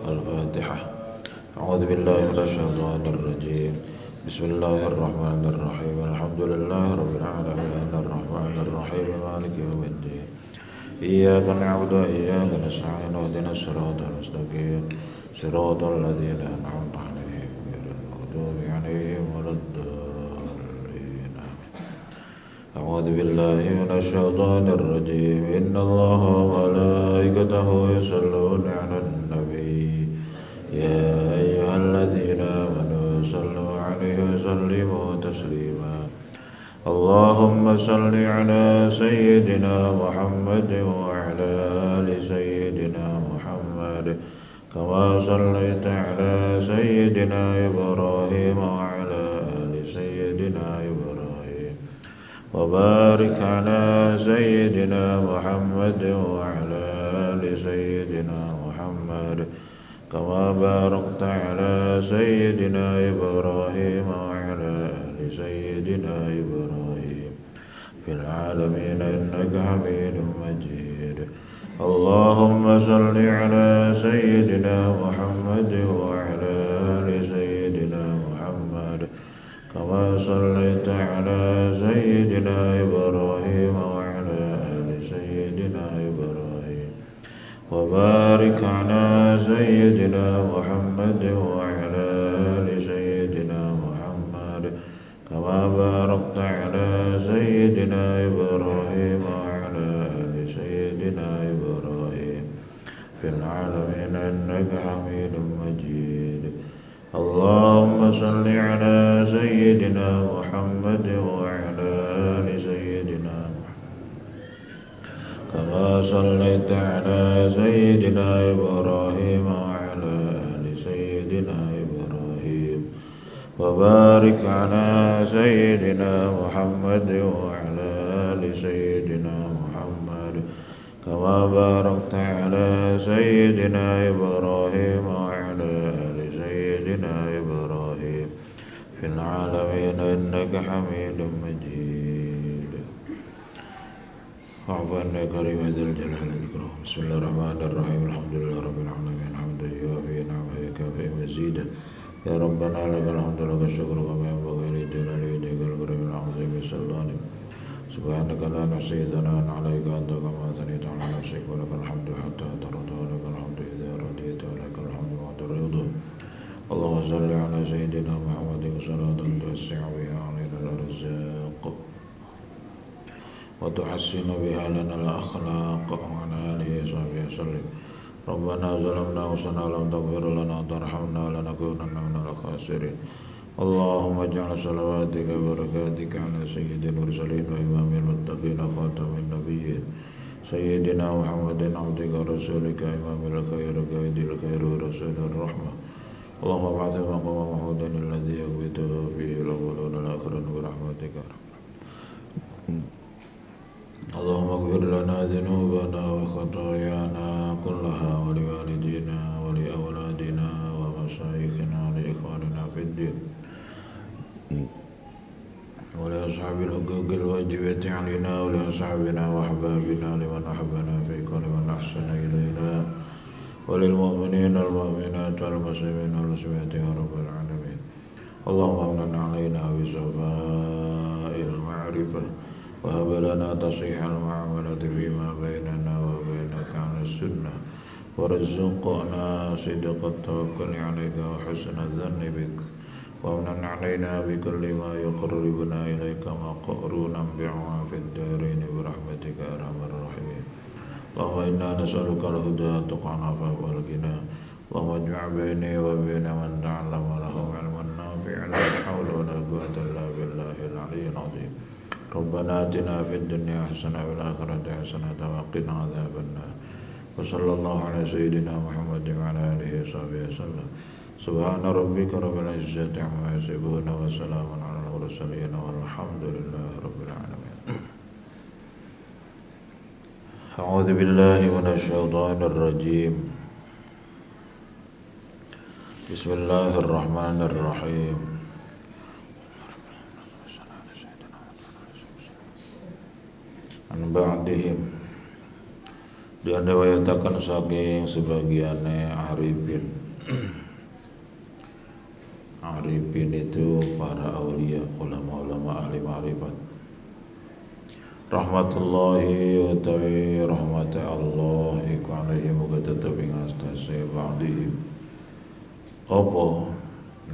الفاتحة. أعوذ بالله من الشيطان الرجيم. بسم الله الرحمن الرحيم. الحمد لله رب العالمين الرحمن الرحيم مالك يوم الدين. إياك نعبد وإياك نستعين اهدنا الصراط المستقيم صراط الذين أنعمت عليهم غير المغضوب عليهم ولا الضالين. أعوذ بالله من الشيطان الرجيم. إن الله وملائكته يصلون على النبي يا أيها الذين آمنوا صلوا عليه وسلموا تسليما. اللهم صل على سيدنا محمد وعلى آل سيدنا محمد كما صليت على سيدنا إبراهيم وعلى آل سيدنا إبراهيم وبارك على سيدنا محمد وعلى آل سيدنا محمد كما باركت على سيدنا إبراهيم وعلى آل سيدنا إبراهيم في العالمين إنك حميد مجيد. اللهم صل على سيدنا محمد وعلى آل سيدنا محمد كما صليت على سيدنا إبراهيم وعلى آل سيدنا إبراهيم وبارك على سيدنا محمد وعلى آل سيدنا محمد كما باركت على سيدنا إبراهيم وعلى آل سيدنا إبراهيم في العالمين إنك حميد مجيد. اللهم صل على سيدنا محمد وعلى آل سيدنا كما صليت على سيدنا إبراهيم وعلى آل سيدنا إبراهيم وبارك على سيدنا محمد وعلى آل سيدنا محمد كما باركت على سيدنا إبراهيم وعلى آل سيدنا إبراهيم في العالمين إنك حميد مجيد. عفواً كريم ذي الجلال والإكرام. بسم الله الرحمن الرحيم. الحمد لله رب العالمين حمدا يوافي نعمه ويكافئ مزيدا. يا ربنا لك الحمد لك الشكر كما ينبغي لجلال وجهك الكريم العظيم سلطانك. سبحانك لا نحصي ثناء عليك أنت كما أثنيت على نفسك ولك الحمد حتى ترضى ولك الحمد إذا رضيت ولك الحمد بعد الرضا. اللهم صل على سيدنا محمد صلاة توسع بها علينا الأرزاق وتحسن بها لنا الأخلاق وعلى آله وصحبه وسلم. ربنا ظلمنا أنفسنا لم تغفر لنا وترحمنا لنكونن من الخاسرين. اللهم اجعل صلواتك وبركاتك على سيد المرسلين وإمام المتقين خاتم النبيين سيدنا محمد عبدك ورسولك إمام الخير قائد الخير ورسول الرحمة. اللهم ابعث مقام محمود الذي يقبته فيه الأولون والآخرون برحمتك. اللهم اغفر لنا ذنوبنا وخطايانا كلها ولوالدينا ولأولادنا ومشايخنا ولإخواننا في الدين ولأصحاب الحقوق الواجبة علينا ولأصحابنا وأحبابنا لمن أحبنا فيك ولمن أحسن إلينا وللمؤمنين والمؤمنات والمسلمين والمسلمات يا رب العالمين. اللهم امن علينا بصفاء المعرفة وهب لنا تصحيح المعاملة فيما بيننا وبينك على السنة وارزقنا صدق التوكل عليك وحسن الظن بك وامن علينا بكل ما يقربنا إليك مقرونا بعوا في الدارين برحمتك يا أرحم الراحمين. اللهم إنا نسألك الهدى والتقى والعفاف والغنى. اللهم اجمع بيني وبين من تعلم له علما نافعا لا حول ولا قوة إلا بالله العلي العظيم. ربنا آتنا في الدنيا حسنة وفي الآخرة حسنة وقنا عذاب النار. وصلى الله على سيدنا محمد وعلى آله وصحبه وسلم. Subhana rabbika rabbil izzati amma yasifun wa salamun alal mursalin walhamdulillahi rabbil alamin. A'udzu billahi minasy syaithanir rajim. Bismillahirrahmanirrahim. An ba'dihim diandawayatakan saking sebagiannya arifin. Arifin itu para aulia, ulama-ulama ahli ma'rifat. Rahmatullahi utawi rahmati Allah iku alaihi muga tetep ing astase ba'dihim. Apa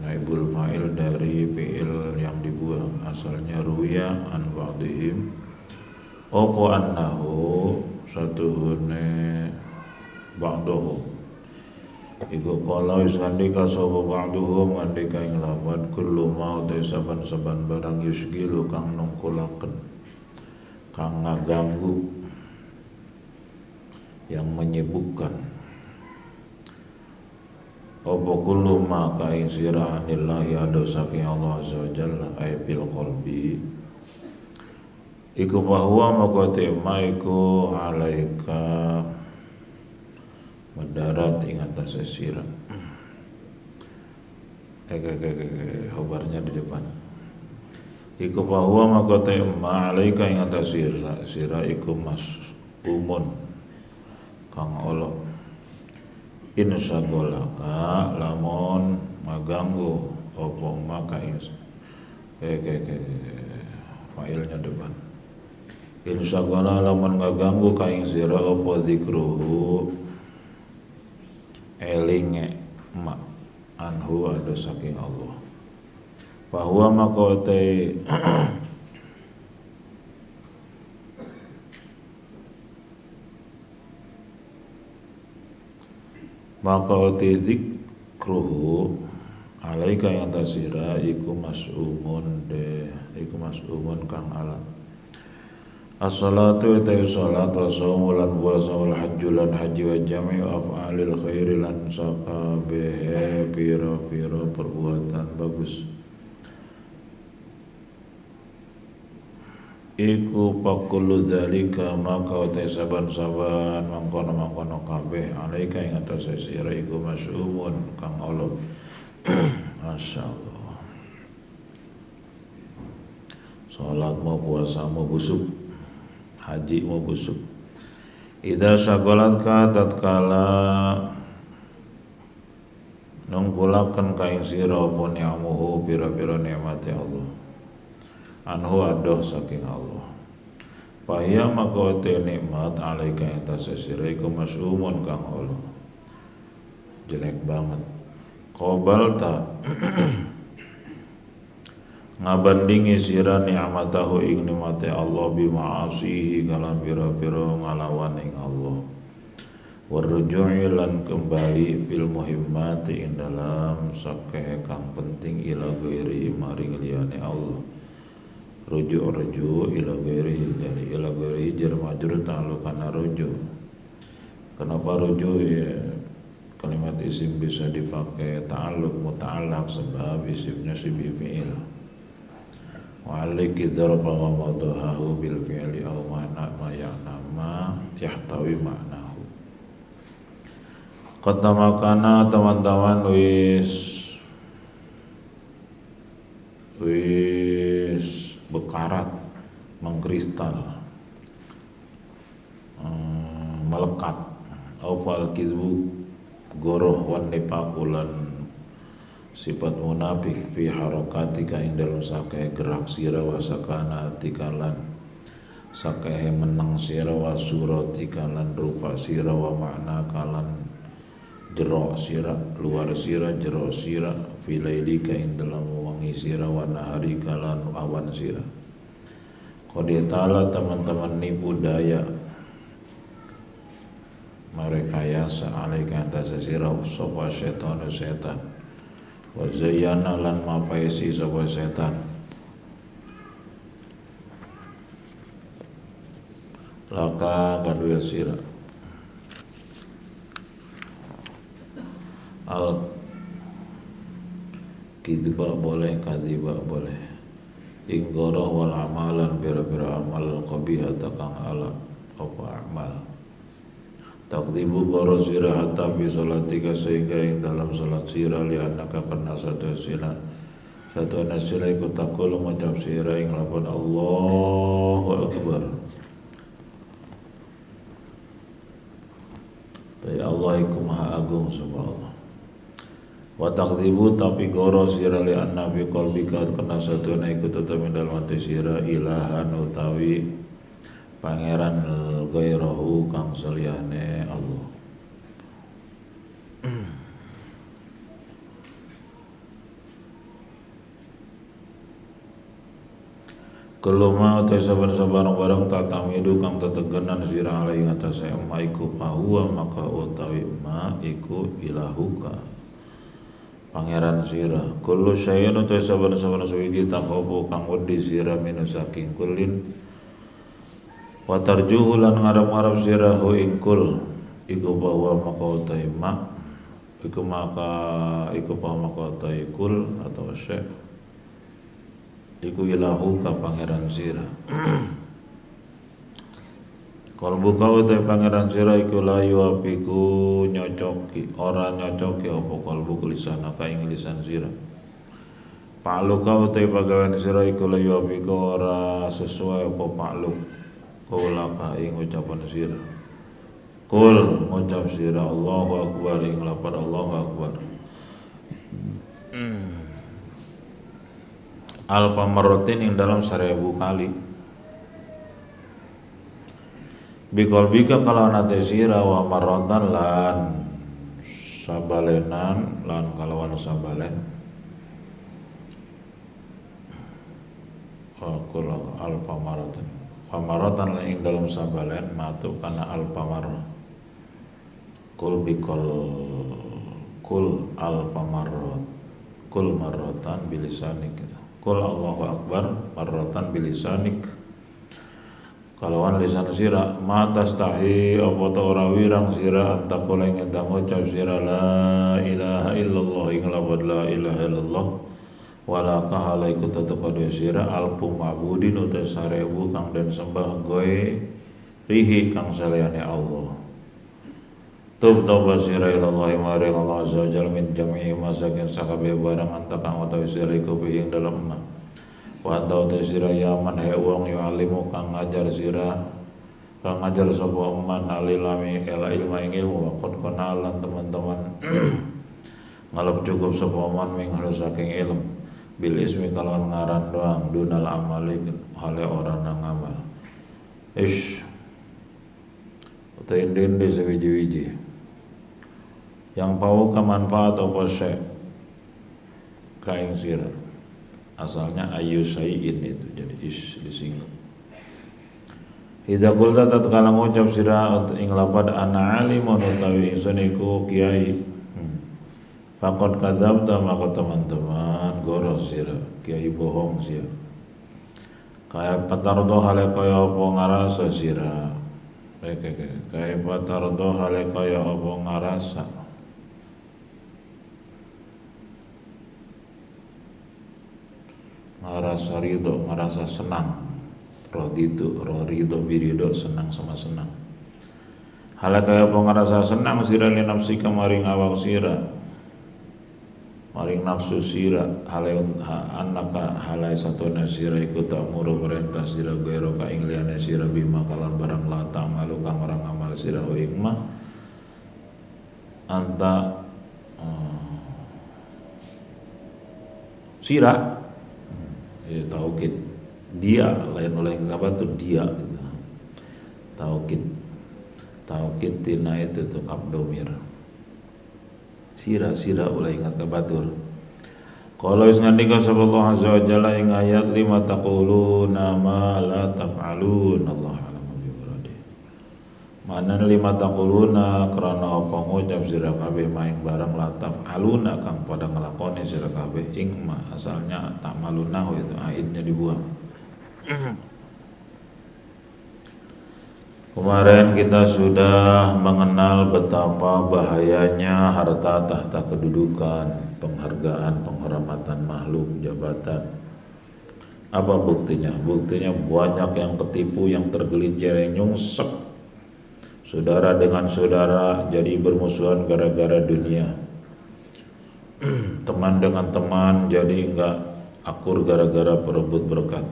naibul fa'il dari fi'il yang dibuang, asalnya ruya an ba'dihim. Apa annahu satuhune ba'dahu iku kala wis ngandika sapa ba'duhum ngandika ing lafadz kullu ma ta saban-saban barang yusgilu kang nungkulaken kang ngaganggu yang menyibukkan apa kullu ma ka ing sira anillahi ado saking Allah azza wa jalla ay fil qalbi iku bahwa makote ma iku alaika mendarat ing atas sira. Khobarnya di depan. Iku bahwa makote ma alaika ing atas sira iku mas umun kang olo. Insagolaka lamun maganggu opo maka ing failnya depan. Insagola lamun ngaganggu ka ing sira opo zikruhu elinge ma anhu ada saking Allah bahwa makote makote zikruhu alaika yang tasira iku mas'umun kang ala as-salatu wa salat wa shaum lan puasa wal hajju lan haji wa jami' af'alil khairi lan sakabehe pira-pira perbuatan bagus iku pakulu dzalika maka te saban-saban mangkono-mangkono kabeh alaika ing atase sira iku masyumun kang Allah masyaallah salat mau puasa mau busuk haji mau busuk idza syagalatka tatkala nungkulaken ka ing sira apa ni'amuhu pira-pira nikmate Allah anhu adoh saking Allah Fahya maka te nikmat alaika ing tas sira iku masyumun kang Allah jelek banget qabalta ngabandingi sira ni'matahu ing nikmate Allah bi ma'asihi kalam pira-pira ngalawan ing Allah warruju'i lan kembali fil muhimmati ing dalam sakeh kang penting ila ghairi maring liyane Allah rujuk ila ghairi jadi ila ghairi jar majrur ta'alluq kana rujuk kenapa rujuk ya kalimat isim bisa dipakai ta'alluq muta'allaq sebab isimnya sibih fi'il wa'aliki dzarfa wa madahahu bil fi'li aw ma'na ma ya'nama yahtawi ma'nahu qatamakana teman-teman wis bekarat mengkristal melekat awal kizbu goroh wan nipakulan sifat munafik fi harakatika ing dalam sakai gerak sira wa sakana tikalan sakai menang sira wa suratika lan rupa sira wa makna kalan jero sira luar sira jero sira fi lailika ing dalam wangi sira wa nahari kalan awan sira qaditala teman-teman nipu daya merekayasa alaika atas sira sapa setan wa zayyana lan mapaisi sapa setan laka kadue sira al kidba boleh, kadiba boleh. Inggoroh wal amalan bira-bira amal qabiha takang ala apa amal. Takdibu goro sira hatta fi salatika sehingga ing dalam salat sira li annaka karena satu sira ikut takul mengucap sira ing lapan Allahu Akbar. Tapi Allah iku maha agung subhanallah. Wa takdibu tapi goro sira li anna fi qalbika karena satu ikut tetap ing dalam hati sira ilahan utawi pangeran gairahu kang saliyane Allah. Keluma utai sabar-sabar barang tatamidu kang tetegenan sira alai ngatasi ma iku pahuwa maka utawi ma iku ilahuka pangeran sira. Kullu syai'in utai sabar-sabar suwiji takopo kang wedi sira minus saking kulin wa tarjuhu lan ngarep-ngarep sira hu ingkul iku bahwa maka utai ma iku bahwa maka utai kul atau syai' iku ilahu ka pangeran sira. Kalbu kau utai pangeran sira iku layu apiku nyocoki ora nyocoki apa kalbu lisan ka ing lisan sira. Palu kau utai pagawean sira iku layu apiku ora sesuai apa palu kula ka ing ucapan sira. Kul ngucap sira Allahu Akbar ing lapar Allahu Akbar. Alfa marrotin yang dalam 1000 kali. Bikolbika kalau nate sira wa marrotan lan sabalenan lan kalawan sabalen. Kul alfa marrotin. Wa marrotan lan yang dalam sabalen matu kana alfa marrot. Kul alfa marrot. Kul marrotan bilisanik. Qul Allahu Akbar marratan bilisanik kalawan lisan sira ma tastahi apa ta ora wirang sira antakula ing ngucap sira la ilaha illallah ing la ilaha illallah wala kahala iku tetep kadhe sira alfu ma'budin uta 1000 kang den sembah goe rihi kang saliyane Allah. Tub taubat sira ilallah maring Allah azza wa jalla min jami'i masakin sakabe barang antakang utawi sira iku ing dalem ma. Wa anta sira yaman he wong yu alimu kang ngajar sira kang ngajar sapa man alilami ela ilmu ilmu wa qad konalan teman-teman ngalap cukup sapa man ming saking ilmu bil ismi kalawan ngaran doang dunal amali hale ora nang amal. Ish utaindende sewiji-wiji yang pau kemanfaat apa syai' kain sira asalnya ayu syai'in itu jadi is disinggung. Idza qulta tatkala ngucap sira ing lapad ana alimun utawi ingsun iku kiai faqad kadzabta maka teman-teman goro sira kiai bohong sira kaya patardo hale kaya apa ngarasa sira kaya patardo hale kaya apa ngarasa ngerasa ridho, ngerasa senang. Ridho birido senang sama senang. Hala kaya apa ngerasa senang sira li nafsi kamaring awak sira. Maring nafsu sira halai annaka halai satuna sira iku ta'muru perintah sira gairo ka ing liyane sira bima kalan barang la ta'malu kang ora ngamal sira wa ikma anta sira ya taukid dia lain oleh apa tuh dia gitu. Taukid tina itu tuh abdomir sira oleh ingat ke batur. Kalau wis ngandika sallallahu azza wa jalla ing ayat 5 taquluna ma la taf'alun Allah alam bi muradi. Mana 5 taquluna karena apa ngucap sira kabeh maing barang la taf'aluna kang pada nglakoni sira kabeh ing ma asalnya ta'maluna itu aidnya dibuang. Kemarin kita sudah mengenal betapa bahayanya harta tahta kedudukan, penghargaan kehormatan makhluk, jabatan. Apa buktinya? Buktinya banyak yang ketipu, yang tergelincir, yang nyungsep. Saudara dengan saudara jadi bermusuhan gara-gara dunia. Teman dengan teman jadi enggak akur gara-gara perebut berkat.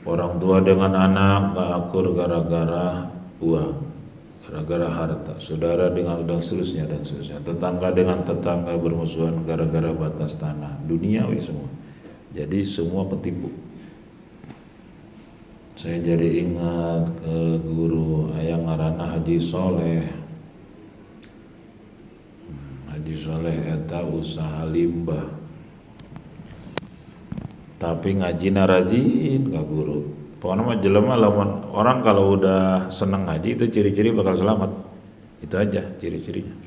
Orang tua dengan anak enggak akur gara-gara uang, gara-gara harta. Saudara dengan dan seterusnya dan seterusnya. Tetangga dengan tetangga bermusuhan gara-gara batas tanah. Duniawi semua. Jadi semua ketipu. Saya jadi ingat ke guru ayang ngaranna Haji Soleh. Haji Soleh eta usaha limbah. Tapi ngajina rajin ka guru. Pokoknya mah jelema lamun orang kalau udah seneng ngaji itu ciri-ciri bakal selamat. Itu aja ciri-cirinya.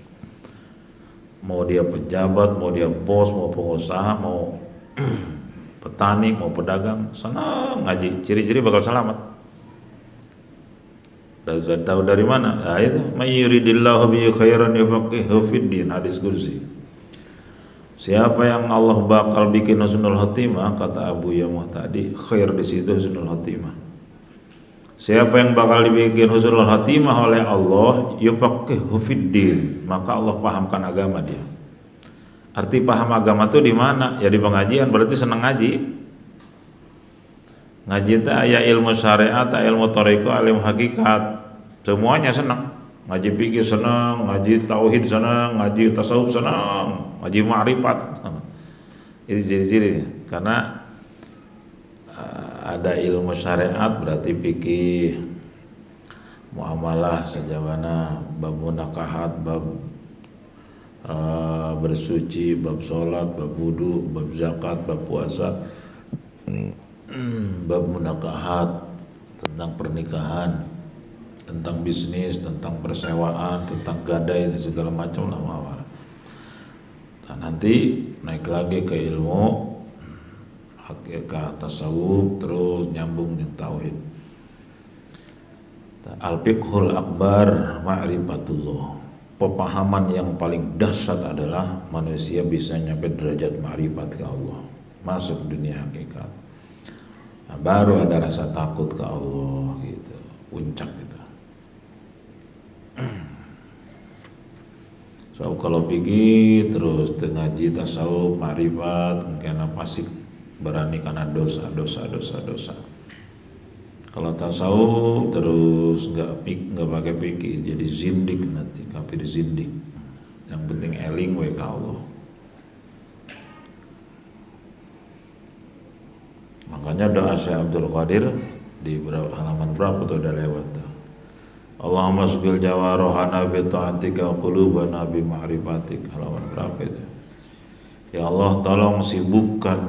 Mau dia pejabat, mau dia bos, mau pengusaha, mau petani, mau pedagang, senang ngaji, ciri-ciri bakal selamat. Dan tahu dari mana? Nah, itu mayyuridillahu bihi khairan yufaqihu fiddin, hadis kursi. Siapa yang Allah bakal bikin husnul khotimah, kata Abu Yamuh tadi, khair di situ husnul khotimah. Siapa yang bakal dibikin husnul khotimah oleh Allah, yufaqihu fiddin, maka Allah pahamkan agama dia. Arti paham agama itu di mana? Ya di pengajian, berarti senang ngaji. Ngaji itu aya ilmu syariat, ilmu thariqah, ilmu hakikat. Semuanya senang. Ngaji fikih senang, ngaji tauhid senang, ngaji tasawuf senang, ngaji ma'rifat. Ini ciri-cirinya. Karena ada ilmu syariat berarti fikih, muamalah sejabana, bab munakahat, bab bersuci, bab sholat, bab wudu, bab zakat, bab puasa, bab munakahat, tentang pernikahan, tentang bisnis, tentang persewaan, tentang gadai dan segala macam lah muamalah. Nah, nanti naik lagi ke ilmu hakikat tasawuf, terus nyambung dengan tauhid. Al-fiqhul akbar ma'rifatullah. Pemahaman yang paling dahsyat adalah manusia bisa nyampe derajat ma'rifat ke Allah, masuk dunia hakikat. Nah, baru ada rasa takut ke Allah gitu, puncak gitu. So kalau pergi terus ngaji tasawuf ma'rifat, kena pasik berani karena dosa. Kalau tasawuf terus nggak pakai fikih jadi zindik, nanti kafir zindik. Yang penting eling we ka Allah. Makanya doa Syekh Abdul Qadir di halaman berapa tuh udah lewat tuh. Allahumma sugil jawarohana bi ta'atika wa qulubana bi ma'rifatik, halaman berapa itu? Ya Allah, tolong sibukkan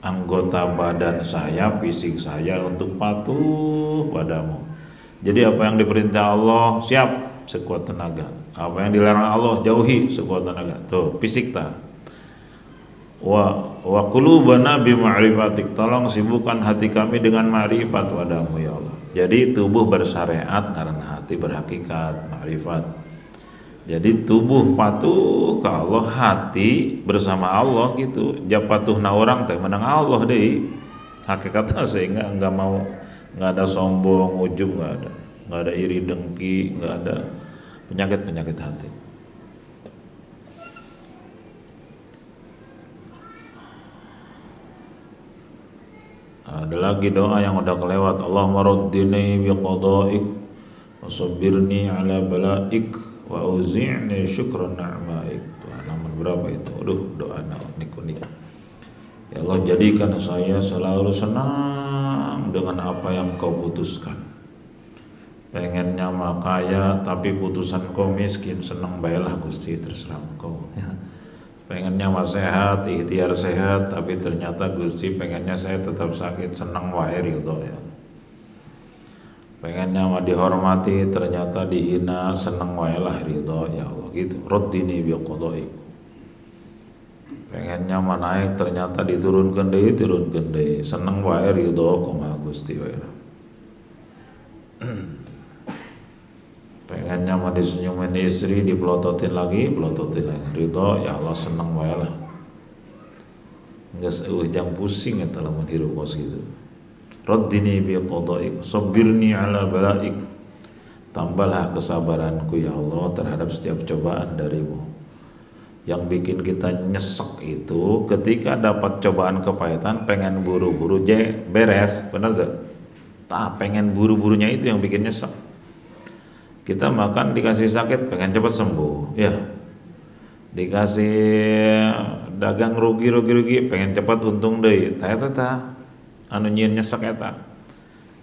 anggota badan saya, fisik saya untuk patuh padamu. Jadi apa yang diperintah Allah siap sekuat tenaga, apa yang dilarang Allah jauhi sekuat tenaga. Tuh fisik ta. Wa qulubana bi ma'rifatik, tolong sibukkan hati kami dengan ma'rifat padamu ya Allah. Jadi tubuh bersyariat karena hati berhakikat, ma'rifat. Jadi tubuh patuh ke Allah, hati bersama Allah gitu. Jap patuhna orang teh menang Allah deh. Hakikatnya sehingga nggak ada sombong, ujub nggak ada iri dengki, nggak ada penyakit hati. Ada lagi doa yang udah kelewat. Allahumma raddini biqada'ik wa sabbirni ala bala'ik wa uzi'ni syukran ni'maik. Halaman berapa itu? Aduh, doa unik-unik. Ya Allah, jadikan saya selalu senang dengan apa yang kau putuskan. Pengennya mah kaya tapi putusan kau miskin, senang baiklah Gusti, terserah engkau. Pengennya mah sehat, ikhtiar sehat, tapi ternyata Gusti pengennya saya tetap sakit, senang wae ridho ya. Pengennya mah dihormati, ternyata dihina, senang wae lah ridho ya Allah gitu. Raddini biqada'ik. Pengennya mah naik, ternyata diturunkan deui, senang wae ridho kumaha Gusti wae. pengennya mah disenyumin istri, dipelototin lagi, ridho ya Allah seneng wae lah. Geus jam pusing eta lamun hirup kos gitu. Raddini bi qadaik, sabbirni ala balaik. Tambahlah kesabaranku ya Allah terhadap setiap cobaan darimu. Yang bikin kita nyesek itu ketika dapat cobaan kepahitan pengen buru-buru beres, benar tuh? Pengen buru-burunya itu yang bikin nyesek. Kita makan dikasih sakit pengen cepat sembuh, ya. Dikasih dagang rugi pengen cepat untung deui. Tah eta anu nyieun nyesek eta.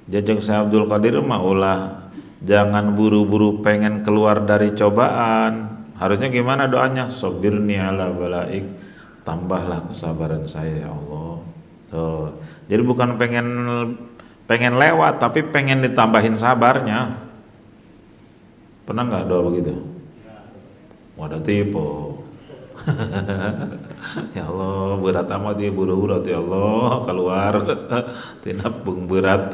Jajak Syekh Abdul Qadir mah ulah jangan buru-buru pengen keluar dari cobaan. Harusnya gimana doanya? Sabirni ala balaik, tambahlah kesabaran saya ya Allah. Tuh. Jadi bukan pengen lewat tapi pengen ditambahin sabarnya. Pernah nggak doa begitu? Wadah tipe. Ya Allah berat amat ya buru-buru ya Allah keluar tinap berat.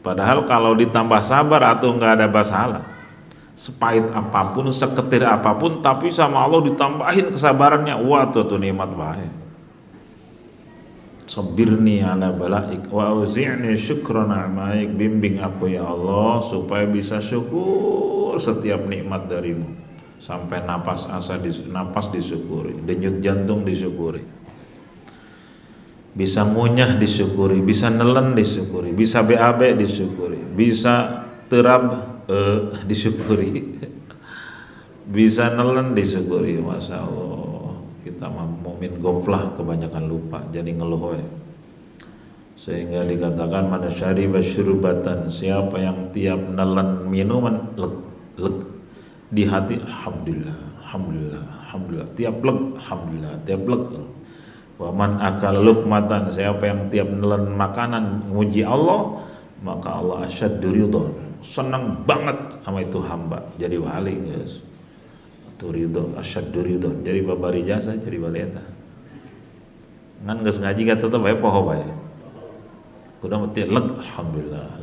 Padahal kalau ditambah sabar atau nggak ada masalah. Sepahit apapun, seketir apapun, tapi sama Allah ditambahin kesabarannya. Wah tuh nikmat baik. Sabirni ala balaik wa auzi'ni syukra ni'maik, bimbing aku ya Allah supaya bisa syukur setiap nikmat darimu sampai napas disyukuri, denyut jantung disyukuri, bisa munyah disyukuri, bisa nelen disyukuri, bisa BAB disyukuri, bisa terab disyukuri, bisa nelen disyukuri. Masya Allah. Kita mukmin goflah kebanyakan lupa jadi ngeluh we. Sehingga dikatakan man syariba syurbatan, siapa yang tiap nelen minuman leg di hati alhamdulillah tiap leg alhamdulillah tiap leg. Wa man akal luqmatan, siapa yang tiap nelen makanan muji Allah maka Allah asyaddu ridha, senang banget sama itu hamba jadi wali guys. Ridho asyaddu ridho jadi babari jasa jadi baleta ngan geus ngaji ka tetep bae poho bae kudu mati leg alhamdulillah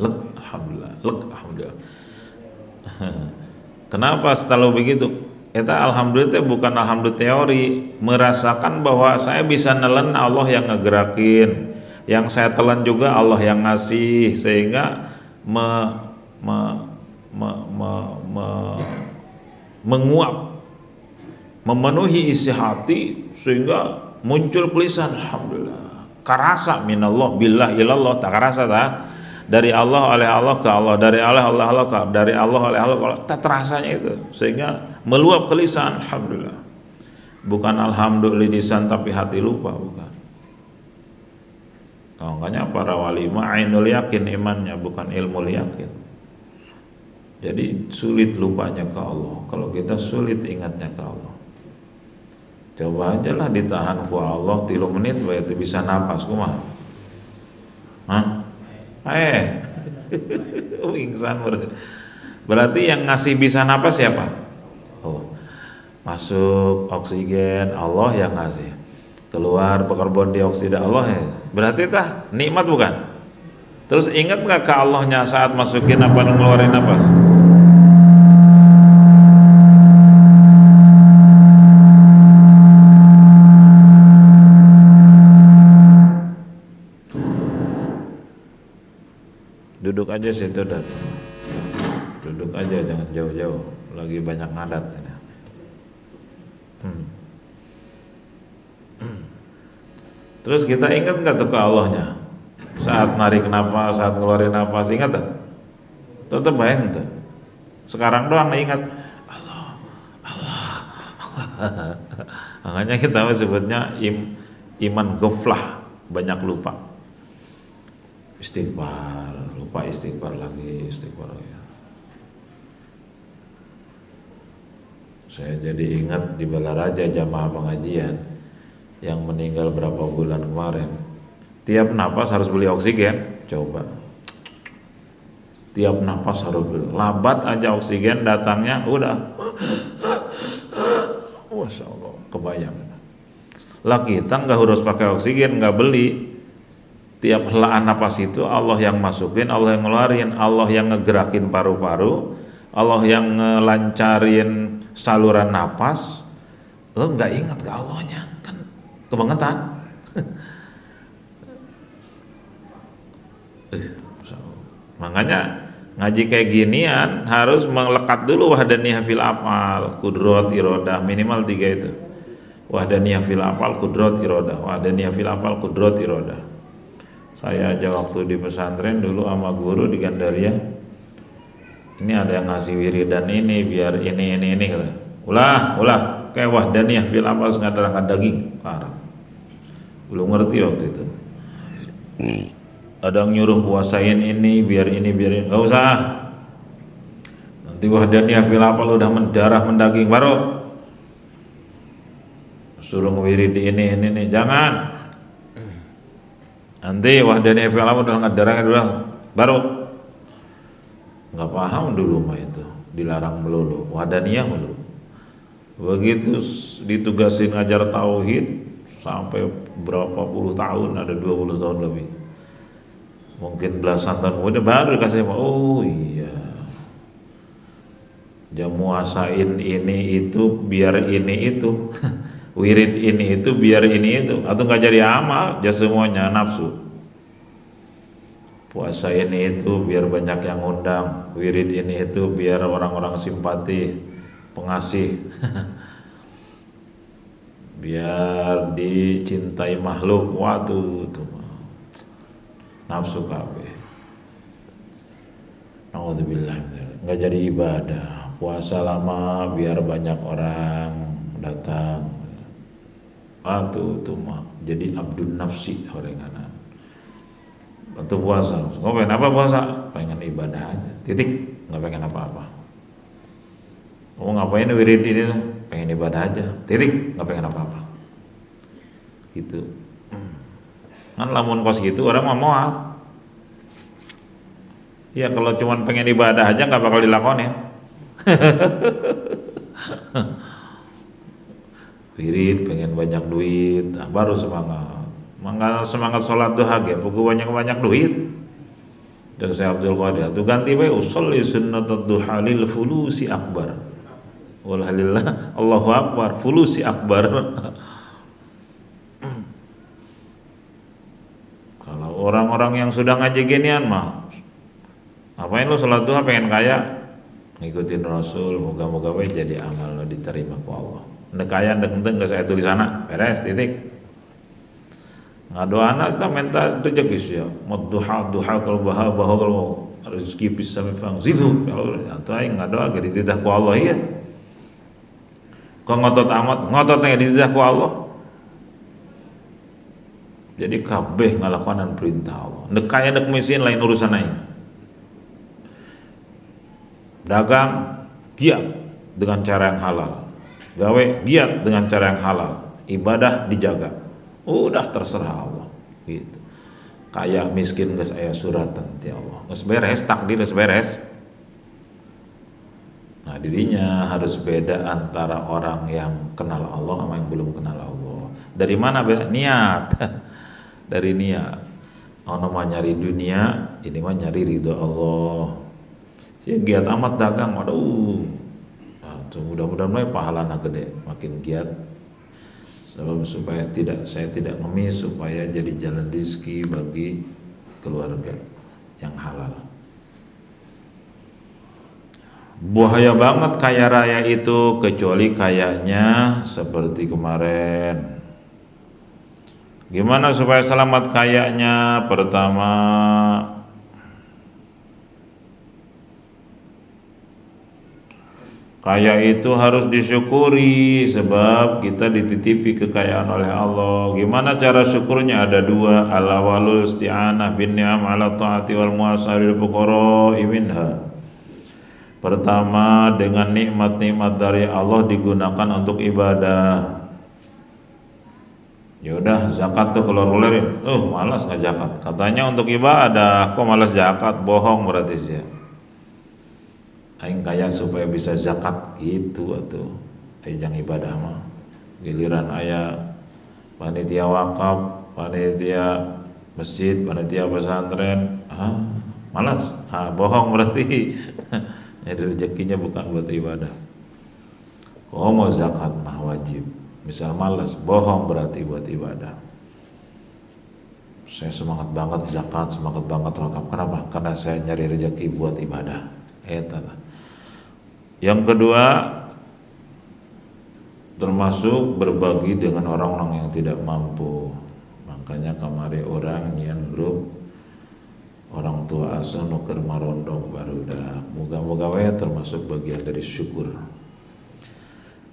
kenapa selalu begitu eta alhamdulillah bukan alhamdulillah teori, merasakan bahwa saya bisa nelen Allah yang ngegerakin, yang saya telan juga Allah yang ngasih, sehingga menguap, memenuhi isi hati sehingga muncul tulisan alhamdulillah karasa minallah billah ilallah, tak karasa dari Allah oleh Allah ke Allah, dari Allah oleh Allah ke dari Allah oleh Allah, tak terasanya itu sehingga meluap ke lisan alhamdulillah. Bukan alhamdulillah lisan tapi hati lupa, bukan. Makanya para wali ma'inul yakin imannya, bukan ilmu yakin. Jadi sulit lupanya ke Allah kalau kita sulit ingatnya ke Allah. Coba aja lah ditahan ku Allah 3 menit bae itu bisa napas kumaha. Pingsan berarti yang ngasih bisa napas siapa? Oh. Masuk oksigen Allah yang ngasih. Keluar karbon dioksida Allah ya. Berarti tah nikmat bukan? Terus ingat enggak ke Allahnya saat masukin apa dan ngeluarin napas? Duduk aja situ dan duduk aja, jangan jauh-jauh, lagi banyak ngadat ini. Terus kita ingat nggak tuh ke Allahnya saat narik napas, saat ngeluarin napas, ingat tak? Tetap baik tuh. Sekarang doang ingat Allah. Makanya kita sebutnya iman goflah, banyak lupa. Istighfar, lupa istighfar lagi. Saya jadi ingat di Balaraja jamaah pengajian yang meninggal berapa bulan kemarin. Tiap napas harus beli oksigen, coba. Tiap napas harus beli. Labat aja oksigen datangnya udah. Masya Allah, kebayang. Lah kita nggak harus pakai oksigen, nggak beli. Tiap helaan napas itu Allah yang masukin, Allah yang ngeluarin, Allah yang ngegerakin paru-paru, Allah yang ngelancarin saluran napas. Lo nggak ingat ke Allahnya, kan kebangetan. Makanya ngaji kayak ginian harus melekat dulu wahdaniyah fil afal, kudrat, iradah, minimal 3 itu. Wahdaniyah fil afal, kudrat, iradah. Wahdaniyah fil afal, kudrat, iradah. Saya aja waktu di pesantren dulu sama guru di Gandaria, ini ada yang ngasih wiridan ini biar ini kata. Ulah kayak wahdaniyah fil afal ngadarkan daging, parah. Belum ngerti waktu itu. Ada yang nyuruh puasain ini biar ini, nggak usah. Nanti wahdaniyah fil afal udah mendarah mendaging baru suruh ngewirid ini, jangan. Nanti wahdaniyah fil afal udah ngedarahnya dulu baru. Nggak paham dulu mah itu, dilarang melulu, wahdaniyah melulu. Begitu ditugasin ngajar tauhid sampai berapa puluh tahun, ada 20 tahun lebih, mungkin belasan tahun kemudian baru dikasih, oh iya, jamuasain ini itu biar ini itu, wirid ini itu biar ini itu, atau nggak jadi amal, jadi semuanya nafsu. Puasa ini itu biar banyak yang ngundang, wirid ini itu biar orang-orang simpati, pengasih, biar dicintai makhluk. Waduh tuh nafsu kabeh. Naudzubillah, nggak jadi ibadah. Puasa lama biar banyak orang datang. Tuh mah jadi abdun nafsi horenganan. Untuk puasa, nggak pengen apa puasa? Pengen ibadah aja. Titik, nggak pengen apa-apa. Mau ngapain wirid ini? Pengen ibadah aja. Titik, nggak pengen apa-apa. Gitu. Kan lamun kos gitu orang mau moal. Ya kalau cuma pengen ibadah aja nggak bakal dilakonin. Wirid pengen banyak duit, baru semangat. Semangat sholat duha ge, pokok banyak duit. Dan saya Abdul Qadir, tuh ganti bae usolli sunnatud duha lil fulusi akbar. Walhamdulillah, Allahu akbar, fulusi akbar. Kalau orang-orang yang sudah ngaji ginian mah, ngapain lo sholat duha pengen kaya? Ngikutin Rasul, moga-moga we jadi amal lo diterima ku Allah. Nek kaya ndek-ndek saya tulisana, beres titik. Ngadoa anak kita minta rezeki ya, duha kalau bahwa kalau rezeki bisa memang zidu, kalau atau aing ngadoa ge dititah ku Allah ya. Kok ngototnya dititah ku Allah. Jadi kabeh ngalakonan perintah Allah. Nek kaya nek miskin lain urusan aing. Dagang giat dengan cara yang halal. Gawe giat dengan cara yang halal. Ibadah dijaga. Udah terserah Allah gitu. Kaya miskin geus aya suratan ti Allah. Geus beres takdir geus beres. Nah, dirinya harus beda antara orang yang kenal Allah sama yang belum kenal Allah. Dari mana beda? Niat. Dari niat. Ono mah nyari dunia, ini mah nyari ridho Allah. Si giat amat dagang, aduh. Nah, mudah-mudahan pahalana gede, makin giat. Sebab supaya saya tidak ngemis, supaya jadi jalan rezeki bagi keluarga yang halal. Bahaya banget kaya raya itu, kecuali kayanya seperti kemarin. Gimana supaya selamat kayanya? Pertama, kaya itu harus disyukuri sebab kita dititipi kekayaan oleh Allah. Gimana cara syukurnya? Ada dua, al-awwalul isti'anah bin ni'am ala ta'ati wal muasaril fuqara minha. Pertama, dengan nikmat-nikmat dari Allah digunakan untuk ibadah. Ya udah, zakat tuh keluar-keluarin. Malas nggak zakat. Katanya untuk ibadah, kok malas zakat? Bohong berarti sih. Aing kaya supaya bisa zakat gitu atuh. Ajang ibadah mah. Giliran aya panitia wakaf, panitia masjid, panitia pesantren, malas, bohong berarti. Jadi rezekinya bukan buat ibadah. Kalau mau zakat mah wajib, misal malas, bohong berarti buat ibadah. Saya semangat banget zakat, semangat banget wakaf, kenapa? Karena saya nyari rezeki buat ibadah. Yang kedua, termasuk berbagi dengan orang-orang yang tidak mampu. Makanya kemarin orang nyian grup orang tua asuh nuker marondong barudak. Moga-moga we termasuk bagian dari syukur.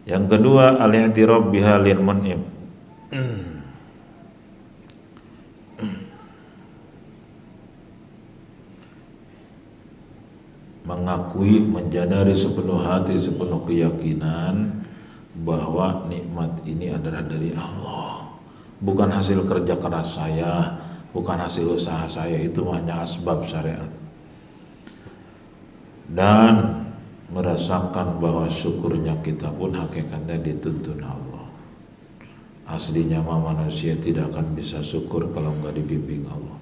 Yang kedua, al-i'tiraf biha lil mun'im. Mengakui, menjadari sepenuh hati, sepenuh keyakinan bahwa nikmat ini adalah dari Allah, bukan hasil kerja keras saya, bukan hasil usaha saya, itu hanya asbab syariat. Dan merasakan bahwa syukurnya kita pun hakikatnya dituntun Allah. Aslinya manusia tidak akan bisa syukur kalau enggak dibimbing Allah.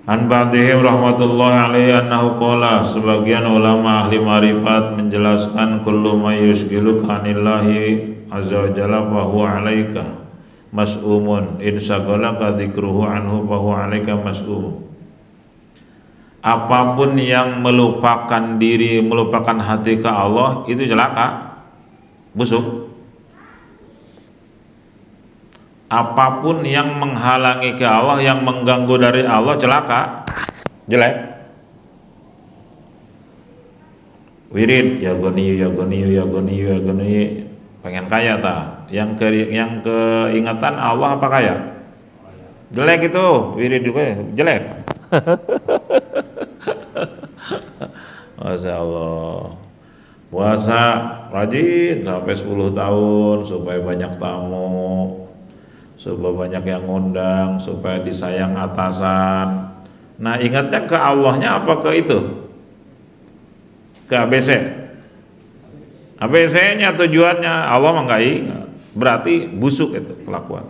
An ba'dihim rahmatullahi alaihi annahu qala, sebagian ulama ahli marifat menjelaskan kullu may yusgiluka anillahi azza wa jalla fa huwa alaika mas'umun in saghalaka dzikruhu anhu fa huwa alaika mas'um. Apapun yang melupakan diri, melupakan hati ke Allah, itu celaka, busuk. Apapun yang menghalangi ke Allah, yang mengganggu dari Allah, celaka, jelek. Wirid ya goni ya goni ya goni ya goni, pengen kaya ta? Yang keingatan Allah apa kaya? Jelek itu, wirid juga jelek. Masya Allah. Puasa rajin sampai 10 tahun supaya banyak tamu, supaya banyak yang ngundang, supaya disayang atasan. Nah, ingatnya ke Allahnya apa ke itu? Ke ABC. ABC-nya tujuannya Allah mah nggak ingat. Berarti busuk itu kelakuan.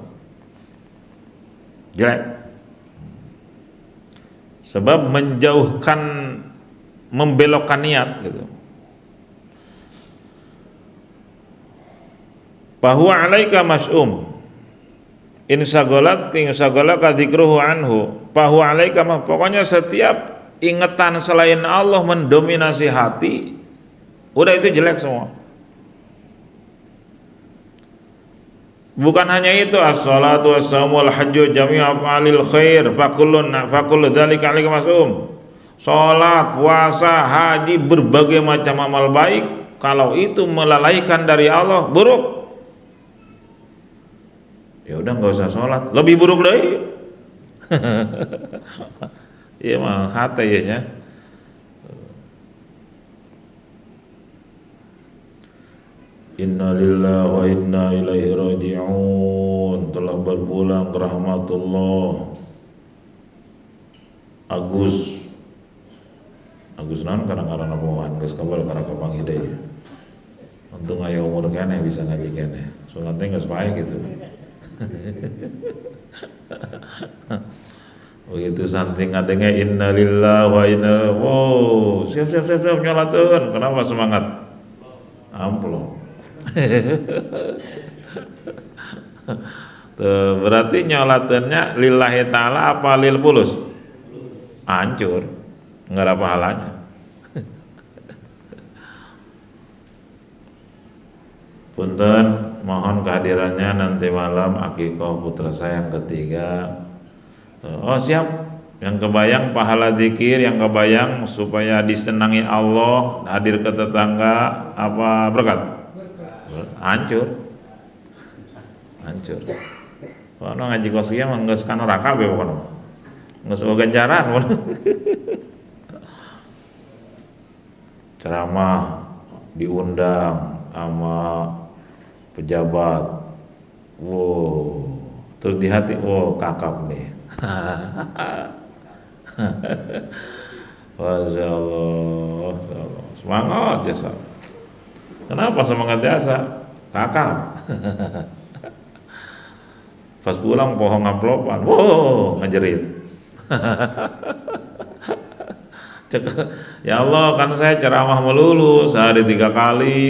Jelek. Sebab menjauhkan, membelokkan niat gitu. Bahwa alaika mas'um in sagolat king sagolaka dzikruhu anhu, bahwa alaika, pokoknya setiap ingatan selain Allah mendominasi hati, udah itu jelek semua. Bukan hanya itu, as-salatu was-saumu wal-hajju jami'u af'alil khair fakullu dzalika 'alaika mas'um. Salat, puasa, haji, berbagai macam amal baik, kalau itu melalaikan dari Allah, buruk. Ya udah nggak usah sholat, lebih buruk lagi. Iya mah hati ya nya. Inna lillahi wa inna ilaihi raji'un. Telah berpulang ke rahmatullah Agus naon kadang-kadang apa geus kabel karena kapang hidayah. Untung aya umur keneh bisa ngaji keneh. Sunat teh geus bae gitu. Begitu santri ngadenge inna lillahi wa inna, wow, siap nyolateun. Kenapa semangat? Amplop. Tuh, berarti nyolateunnya lillahi ta'ala apa lil fulus? Hancur, enggak ada pahalanya. Punten, mohon kehadirannya nanti malam akikah putra saya yang ketiga. Oh siap, yang kebayang pahala zikir, yang kebayang supaya disenangi Allah, hadir ke tetangga, apa berkat? Hancur. Kalau ngaji kosia mah geus ka neraka be pokona. Geus ganjaran. Ceramah diundang sama pejabat, wow, terus di hati, wow, kakap nih. Masya Allah, semangat jasa. Kenapa semangat jasa? Kakap. Pas pulang pohon amplopan, wow ngajerit. Ya Allah, kan saya ceramah melulu sehari 3 kali,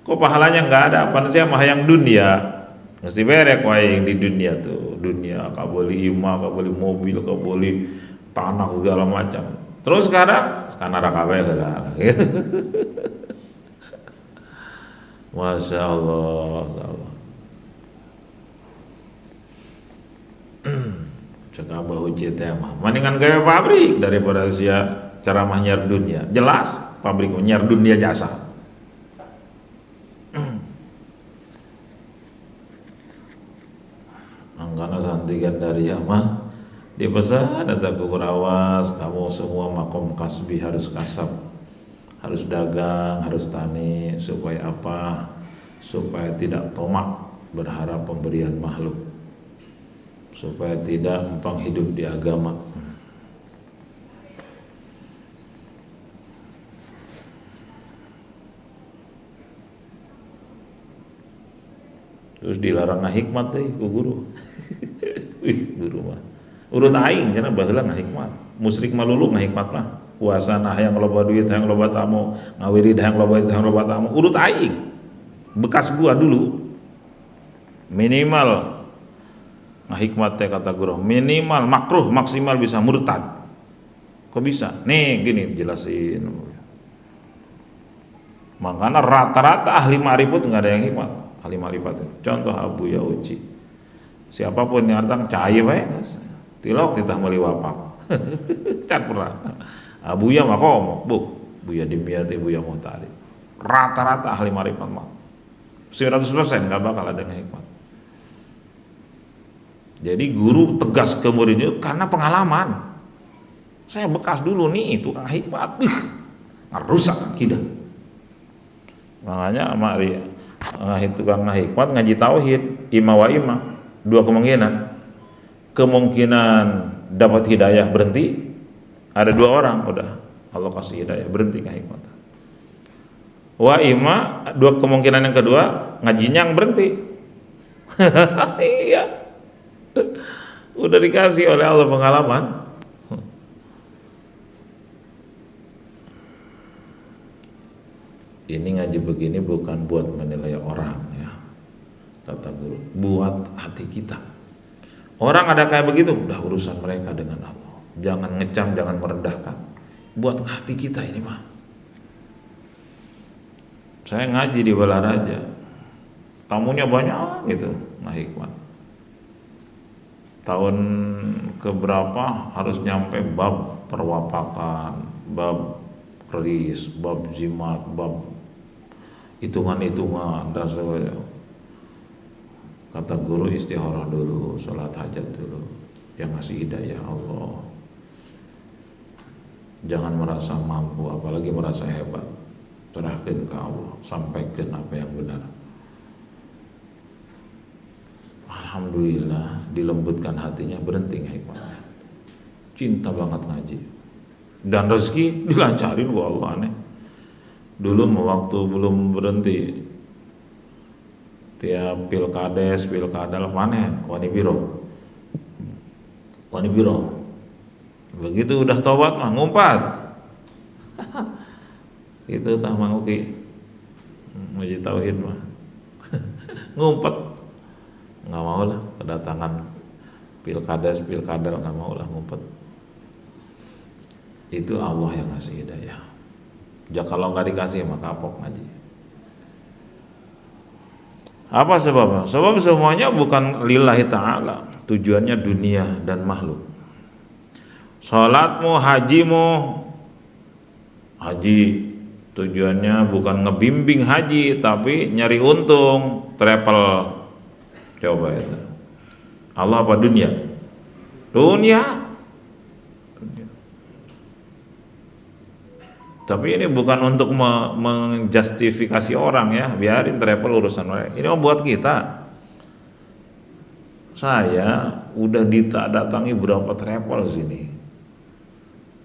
kok pahalanya nggak ada? Apa saya mah yang dunia, mesti berek wae di dunia tuh, dunia kau beli imah, kau beli mobil, kau beli tanah segala macam. Terus sekarang ada kabeh segala. Masya Allah, Masya Allah. Cek abah uji teh mah mendingan gaya pabrik daripada sia ceramah nyiar dunia. Jelas pabrik nyiar dunia jasa. Angkana santikan dari mah dipesan datang awas kamu semua makom kasbi harus kasab, harus dagang, harus tani, supaya apa? Supaya tidak tomak berharap pemberian makhluk, supaya tidak numpang hidup di agama. Terus dilarang ngahikmat deh ku guru. Wih, guru mah urut aing cenah baheula ngahikmat. Musyrik mah lulu ngahikmat mah. Puasa nah hayang loba duit, hayang loba tamu, ngawirid hayang loba tamu. Urut aing. Bekas gua dulu. Minimal ngahikmat teh kata guru, minimal makruh, maksimal bisa murtad. Kok bisa? Nih gini jelasin. Makanya rata-rata ahli ma'rifat nggak ada yang hikmat. Ahli ma'rifat. Contoh Abu Ya Uci. Siapapun yang datang cahaya bae. Tilok titah meuli wapak. Can pernah. Abu Ya mah komo, Buya Dimyati, Buya Muhtari. Rata-rata ahli ma'rifat mah 100% nggak bakal ada yang hikmat. Jadi guru tegas ke muridnya karena pengalaman. Saya bekas dulu nih itu tukang hikmat, rusak akidah. Makanya itu tukang hikmat ngaji tauhid, ima wa ima, 2 kemungkinan. Kemungkinan dapat hidayah berhenti, ada 2 orang udah Allah kasih hidayah berhenti ke hikmat. Wa ima 2 kemungkinan yang kedua ngajinya yang berhenti. Iya. Udah dikasih oleh Allah pengalaman. Ini ngaji begini bukan buat menilai orang ya, kata guru, buat hati kita. Orang ada kayak begitu, udah urusan mereka dengan Allah. Jangan ngecam, jangan merendahkan. Buat hati kita ini mah. Saya ngaji di Balaraja, tamunya banyak gitu, nah hikmat. Tahun keberapa harus nyampe bab perwapakan, bab keris, bab jimat, bab hitungan-hitungan dan sebagainya. Kata guru istikharah dulu, sholat hajat dulu, yang ngasih hidayah Allah. Jangan merasa mampu, apalagi merasa hebat. Serahkan ke Allah, sampaikan apa yang benar. Alhamdulillah dilembutkan hatinya, berhenti hikmahnya, cinta banget ngaji dan rezeki dilancarin. Wah Allah aneh. Dulu waktu belum berhenti tiap pilkada panen wani biro begitu udah tobat mah ngumpat. Itu tah Mang Uki ngaji tauhid mah ngumpet, nggak mau lah kedatangan pilkada nggak mau lah ngumpet. Itu Allah yang ngasih hidayah. Kalau nggak dikasih maka kapok ngaji. Apa sebabnya? Sebab semuanya bukan lillahi ta'ala, tujuannya dunia dan makhluk. Salatmu, haji tujuannya bukan ngebimbing haji tapi nyari untung, travel. Coba itu. Allah apa dunia? Dunia. Tapi ini bukan untuk menjustifikasi orang ya, biarin travel urusan mereka. Ini mau buat kita. Saya udah datangi berapa travel sini.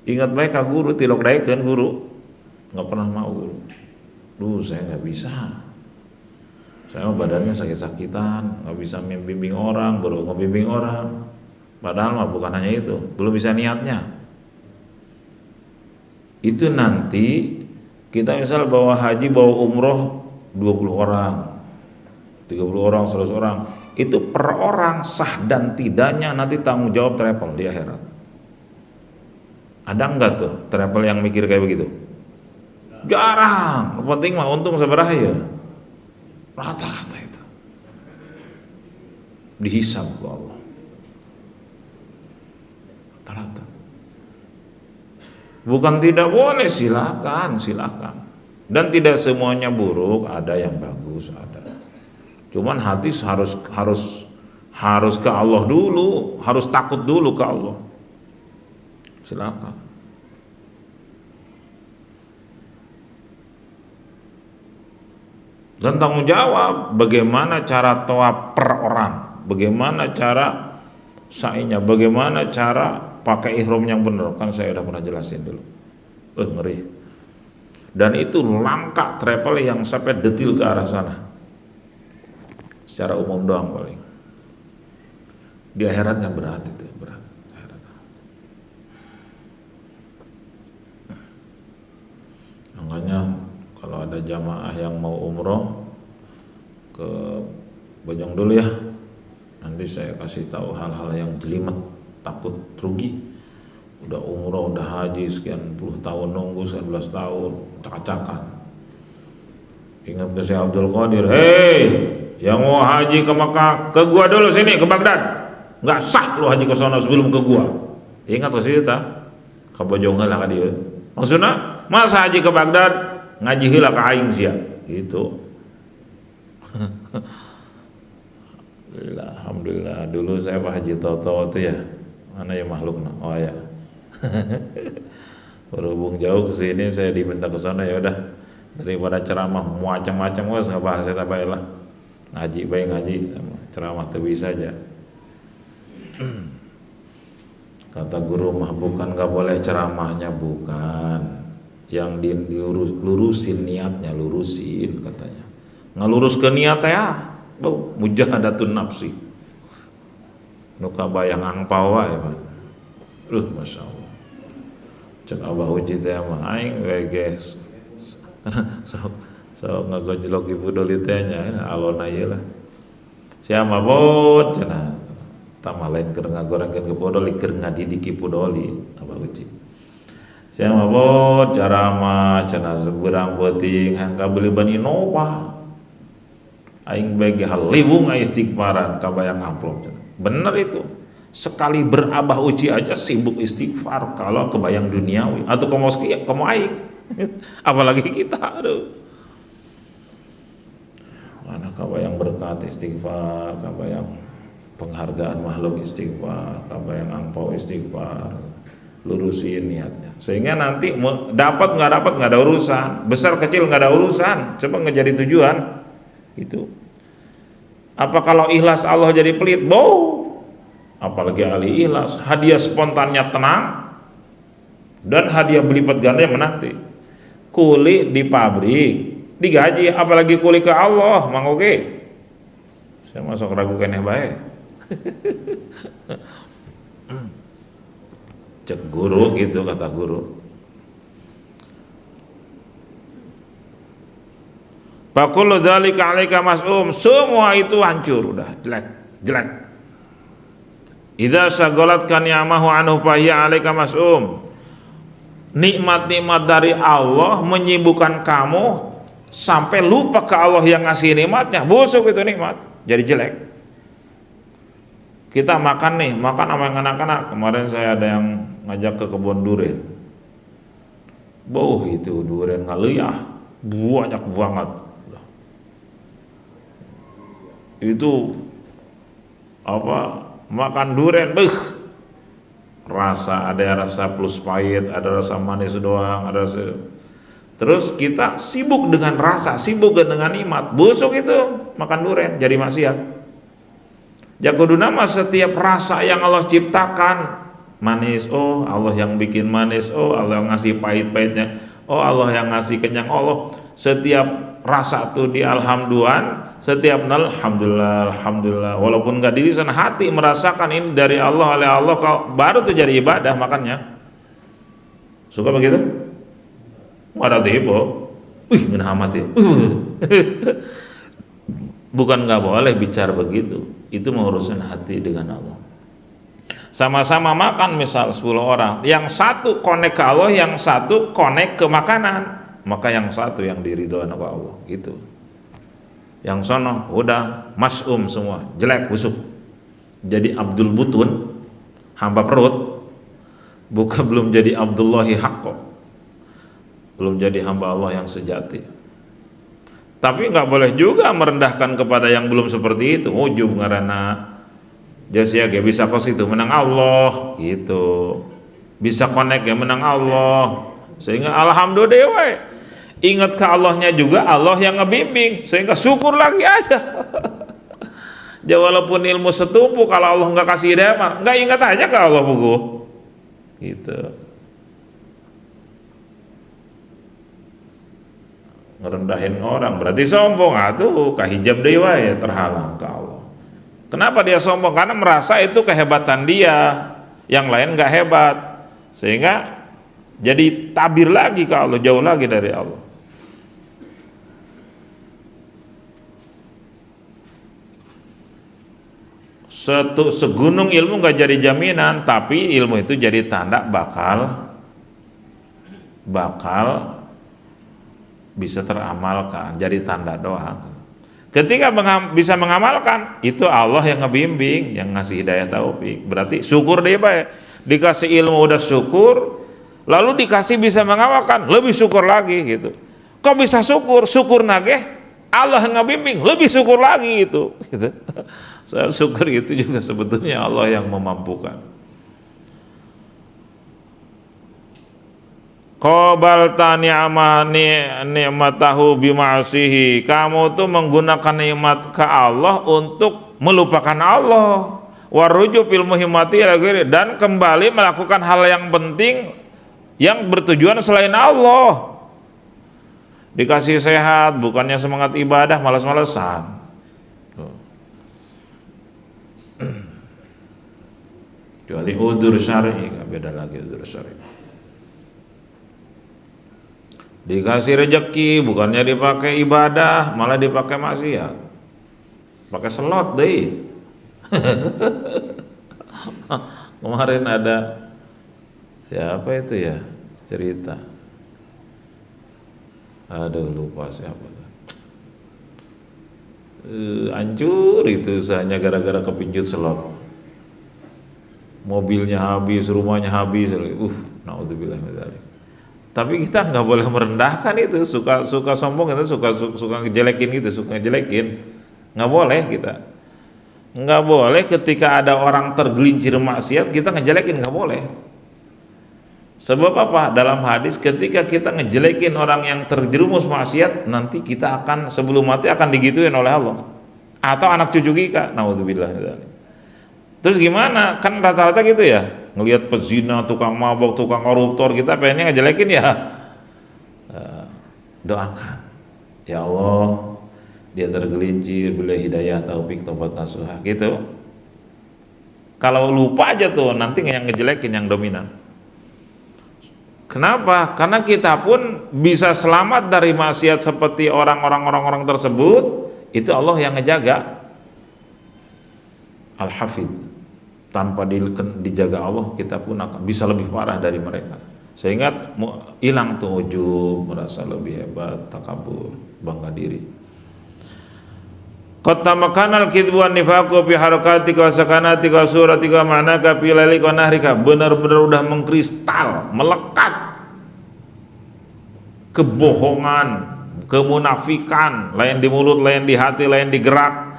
Ingat baik Kak Guru, tilok daekeun guru. Nggak pernah mau guru. Duh saya nggak bisa. Saya mah badannya sakit-sakitan, nggak bisa membimbing orang, baru ngebimbing orang. Padahal mah bukan hanya itu, belum bisa niatnya. Itu nanti kita misal bawa haji, bawa umroh 20 orang, 30 orang, 100 orang, itu per orang sah dan tidaknya nanti tanggung jawab travel di akhirat. Ada enggak tuh travel yang mikir kayak begitu? Jarang. Yang penting mah untung sabaraha ya. Rata-rata itu dihisab ke Allah. Rata-rata. Bukan tidak boleh, silakan. Dan tidak semuanya buruk, ada yang bagus, ada. Cuman hati harus ke Allah dulu, harus takut dulu ke Allah. Silakan. Dan tanggung jawab bagaimana cara tawaf per orang, bagaimana cara sa'inya, bagaimana cara pakai ihram yang benar, kan saya udah pernah jelasin dulu. Ngeri. Dan itu langka travel yang sampai detil ke arah sana. Secara umum doang paling. Di akhiratnya berat itu, berat. Makanya kalau ada jamaah yang mau umroh ke Bojong dulu ya. Nanti saya kasih tahu hal-hal yang jelimet, takut rugi. Udah umroh, udah haji sekian puluh tahun nunggu, 11 tahun, cak-cakan. Ingat ke Syekh Abdul Qadir, hei, yang mau haji ke Mekah, ke gua dulu sini, ke Baghdad. Nggak sah lu haji ke sana sebelum ke gua. Ingat ke situ ta? Ke Bojong heula ka dieu. Maksudna, masa haji ke Baghdad, ngaji heula ka aing sia. Gitu. Alhamdulillah, dulu saya Pak Haji Toto itu ya, mana ya makhluknya, oh ya. Berhubung jauh ke sini saya diminta ke sana, ya udah, daripada ceramah macam-macam wes nggak bahas saya bae lah, ngaji baik ngaji, ceramah tuh bisa aja. Kata guru mah bukan nggak boleh ceramahnya, bukan, yang dilurusin niatnya, lurusin katanya, ngelurus ke niat ya. Mujahadatun nafsi nuka bayang angpau wae Pak. Masya Allah. Cek Abah Uji teh mah aing we guys. So ngagojlok ibu doli teh nya alona ieu lah. Sia mah bot cenah. Tama lain keur ngagorengkeun ke podoli keur ngadidik ibu doli Abah Uji. Sia mah bot cara mah cenah seberang beuting hangka beuli bani nova. Aing bagi hal liwung istighfaran kabayang amplop. Bener itu. Sekali berabah uji aja sibuk istighfar kalau kebayang duniawi atau kamu aing. Apalagi kita, aduh. Mana kabayang berkat istighfar, kabayang penghargaan makhluk istighfar, kabayang angpau istighfar. Lurusin niatnya. Sehingga nanti dapat nggak ada urusan, besar kecil nggak ada urusan. Coba nggak jadi tujuan. Itu apa kalau ikhlas Allah jadi pelit? Apalagi ahli ikhlas, hadiah spontannya tenang dan hadiah berlipat ganda yang menanti. Kuli di pabrik digaji, apalagi kuli ke Allah mang oke. Saya masuk ragu keneh bae. Cek guru gitu, kata guru. Fakullu dzalika 'alaika mas'um, semua itu hancur, udah jelek. Idza sagalatka ni'amahu anhu fa hiya 'alaika mas'um. Nikmat-nikmat dari Allah menyibukkan kamu sampai lupa ke Allah yang ngasih nikmatnya. Busuk itu nikmat, jadi jelek. Kita makan sama anak-anak. Kemarin saya ada yang ngajak ke kebun durian. Itu durian ngaliyah, banyak banget. Itu makan durian, ada rasa plus pahit, ada rasa manis doang, terus kita sibuk dengan rasa, sibuk dengan nikmat, busuk itu makan durian jadi maksiat. Jakuduna mah setiap rasa yang Allah ciptakan manis, Allah yang bikin manis, Allah yang ngasih pahit-pahitnya, Allah yang ngasih kenyang, Allah setiap rasa tuh di alhamdulillah, setiap alhamdulillah, alhamdulillah, walaupun nggak di lisan, hati merasakan ini dari Allah, oleh Allah, baru tuh jadi ibadah. Makannya suka begitu? Nggak ada tipe, menahamati. Bukan nggak boleh bicara begitu, itu mengurusin hati dengan Allah. Sama-sama makan, misal 10 orang, yang satu connect ke Allah, yang satu connect ke makanan, maka yang satu yang diridhoin oleh Allah gitu. Yang sono udah mas'um semua, jelek, busuk, jadi Abdul Butun, hamba perut, bukan, belum jadi Abdullahi Haqqo, belum jadi hamba Allah yang sejati. Tapi nggak boleh juga merendahkan kepada yang belum seperti itu. Ujub ngarana Jasia ya bisa kos itu menang Allah gitu, bisa connect ya menang Allah, sehingga alhamdulillah ingat ke Allahnya juga, Allah yang ngebimbing, sehingga syukur lagi aja. Ya walaupun ilmu setumpu, kalau Allah nggak kasih hidayah, nggak ingat aja ke Allah buku gitu. Ngerendahin orang berarti sombong, atuh kahijab dewa ya, terhalang ke Allah. Kenapa dia sombong? Karena merasa itu kehebatan dia, yang lain nggak hebat, sehingga jadi tabir lagi ke Allah, jauh lagi dari Allah. Segunung ilmu nggak jadi jaminan, tapi ilmu itu jadi tanda bakal bisa teramalkan, jadi tanda doa. Ketika bisa mengamalkan, itu Allah yang ngebimbing, yang ngasih hidayah taufik. Berarti syukur deh Pak, dikasih ilmu udah syukur, lalu dikasih bisa mengamalkan, lebih syukur lagi gitu. Kok bisa syukur? Syukur nageh, Allah yang ngebimbing, lebih syukur lagi itu gitu. Soal syukur itu juga sebetulnya Allah yang memampukan. Qabalta ni'matahu bima'asihi, kamu tuh menggunakan nikmat ke Allah untuk melupakan Allah, waruju fil muhimmati dan kembali melakukan hal yang penting yang bertujuan selain Allah. Dikasih sehat, bukannya semangat ibadah, malas-malesan. Kecuali udzur syar'i, beda lagi udzur syar'i. Dikasih rezeki, bukannya dipakai ibadah, malah dipakai maksiat, pakai slot deh. Kemarin ada siapa itu ya cerita, aduh lupa siapa, hancur itu usahanya gara-gara kepincut slot, mobilnya habis, rumahnya habis, naudzubillah min dzalik. Tapi kita nggak boleh merendahkan itu, suka sombong itu, suka ngejelekin gitu, suka ngejelekin, nggak boleh kita, nggak boleh ketika ada orang tergelincir maksiat kita ngejelekin, nggak boleh. Sebab apa? Dalam hadis ketika kita ngejelekin orang yang terjerumus maksiat, nanti kita akan sebelum mati akan digituin oleh Allah atau anak cucu kita, naudzubillah. Terus gimana? Kan rata-rata gitu ya. Ngelihat pezina, tukang mabok, tukang koruptor, kita pengennya ngejelekin ya. Doakan, ya Allah, dia tergelincir, beri hidayah, taufik, taubat nasuha gitu. Kalau lupa aja tuh, nanti yang ngejelekin yang dominan. Kenapa? Karena kita pun bisa selamat dari maksiat seperti orang-orang tersebut, itu Allah yang ngejaga. Al-Hafidh. Tanpa dijaga Allah, kita pun akan bisa lebih parah dari mereka, sehingga hilang tuh ujub, merasa lebih hebat, takabur, bangga diri. Qad tamakkana al-kidbu wan nifaqu fi harakatika wa sakanatika wa suratika ma'naka fi lailika wa nahrika, benar-benar udah mengkristal, melekat kebohongan, kemunafikan, lain di mulut, lain di hati, lain di gerak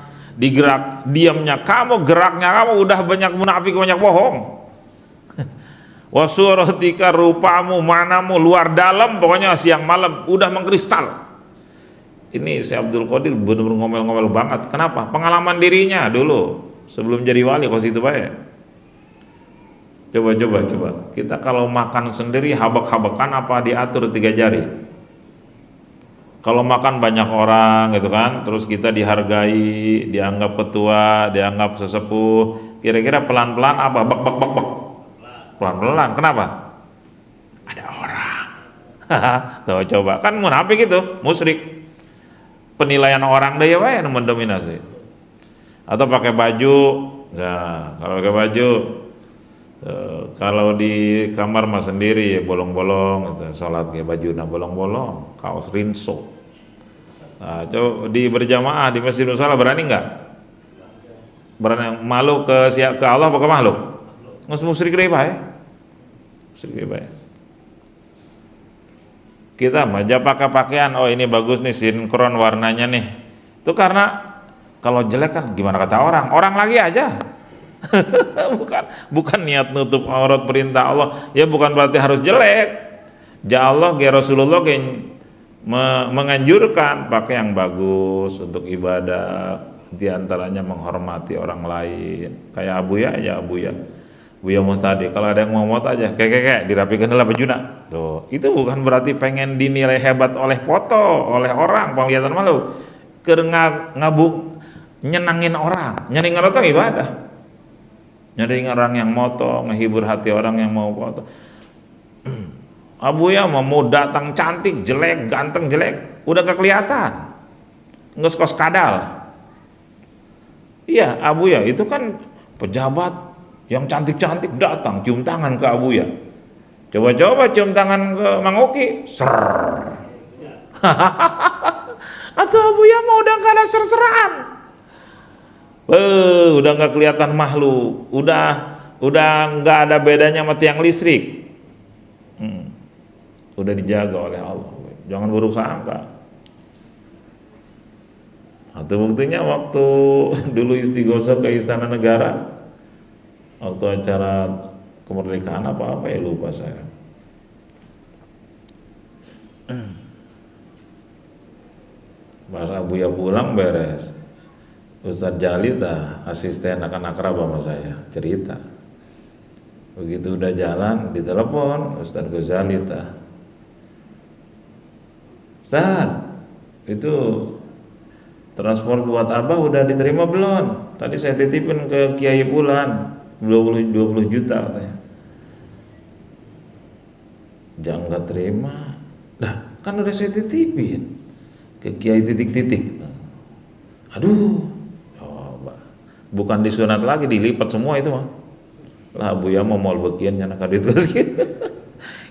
diamnya kamu, geraknya kamu udah banyak munafik, banyak bohong. Wasuratika, rupamu, manamu, luar dalam, pokoknya siang malam udah mengkristal. Ini si Abdul Qadir benar-benar ngomel-ngomel banget. Kenapa? Pengalaman dirinya dulu sebelum jadi wali kok situ baik. Coba kita kalau makan sendiri habak-habakan apa diatur 3 jari? Kalau makan banyak orang gitu kan, terus kita dihargai, dianggap ketua, dianggap sesepuh, kira-kira pelan-pelan apa? Bak bak bak bak. Pelan-pelan. Kenapa? Ada orang. Tuh coba, kan munafik itu, musyrik. Penilaian orang deh ya wae mendominasi. Atau pakai baju, nah kalau pakai baju, kalau di kamar mah sendiri ya bolong-bolong, gitu. Sholat kayak baju nah bolong-bolong, kaos rinso. Nah, coba di berjamaah di masjid musola berani nggak? Berani malu ke Allah apa ke makhluk? Musyrik deh pak ya. Musyrik deh pak ya. Kita aja pakai pakaian, oh ini bagus nih, sinkron warnanya nih. Itu karena kalau jelek kan gimana kata orang lagi aja. bukan niat nutup aurat perintah Allah. Ya bukan berarti harus jelek. Ya Allah, ya Rasulullah menganjurkan pakai yang bagus untuk ibadah, diantaranya menghormati orang lain. Kayak Buya Muhtadi, kalau ada yang mau mot aja kayak dirapikan lah bajuna tuh, itu bukan berarti pengen dinilai hebat oleh foto, oleh orang, penglihatan malu, ngabuk nyenangin orang, nyenengin orang ibadah, nyenengin orang yang moto, ngehibur hati orang yang mau foto. Abuya mau datang cantik, jelek, ganteng, jelek, udah gak kelihatan, ngos-ngos kadal. Iya, Abuya itu kan pejabat yang cantik-cantik datang cium tangan ke Abuya. Coba-coba cium tangan ke Mang Oki, ser. Atau Abuya mau udah gak ada ser-seran. Udah gak kelihatan makhluk, udah gak ada bedanya sama tiang listrik. Udah dijaga oleh Allah, jangan buruk sangka. Atau buktinya waktu dulu istighosah ke Istana Negara, waktu acara kemerdekaan apa ya lupa saya. Pas Abuya pulang beres, Ustadz Jalita asisten akan akrab sama saya cerita. Begitu udah jalan ditelepon Ustadz Ghazalita, Ustadz, itu transport buat Abah udah diterima belum? Tadi saya titipin ke Kiai Bulan 20 juta katanya. Jangan nggak terima. Nah, kan udah saya titipin ke Kiai titik-titik. Aduh, coba. Bukan disunat lagi, dilipat semua itu mah. Lah Abuya mau bekian nyana kadit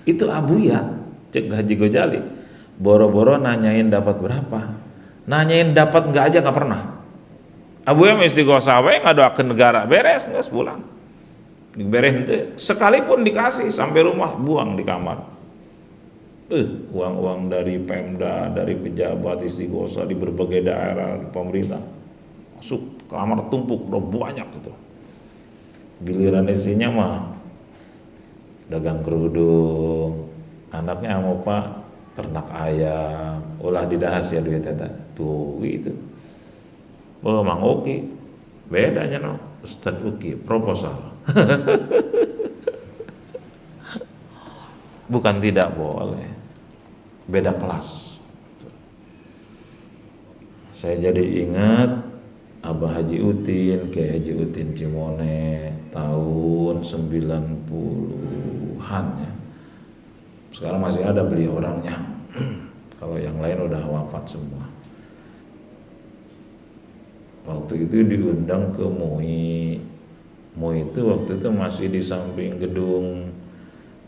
itu Abuya cek Haji Gojali. Boro-boro nanyain dapat berapa, nanyain dapat nggak aja nggak pernah. Abuya mesti istighosah wae ngadoakeun negara beres nggak pulang diberes itu sekalipun dikasih sampai rumah buang di kamar. Uang-uang dari Pemda, dari pejabat istighosah di berbagai daerah di pemerintah masuk kamar tumpuk udah banyak gitu. Giliran isinya mah dagang kerudung, anaknya mau Pak ternak ayam, ulah didahas ya duit eta. Tuh itu. Oh, Mang Oki. Bedanya no, Ustadz Uki proposal. Bukan tidak boleh. Beda kelas. Saya jadi ingat Abah Haji Utin, Kiai Haji Utin Cimone tahun 90-an ya. Sekarang masih ada beliau orangnya. Kalau yang lain udah wafat semua. Waktu itu diundang ke MUI. MUI itu waktu itu masih di samping gedung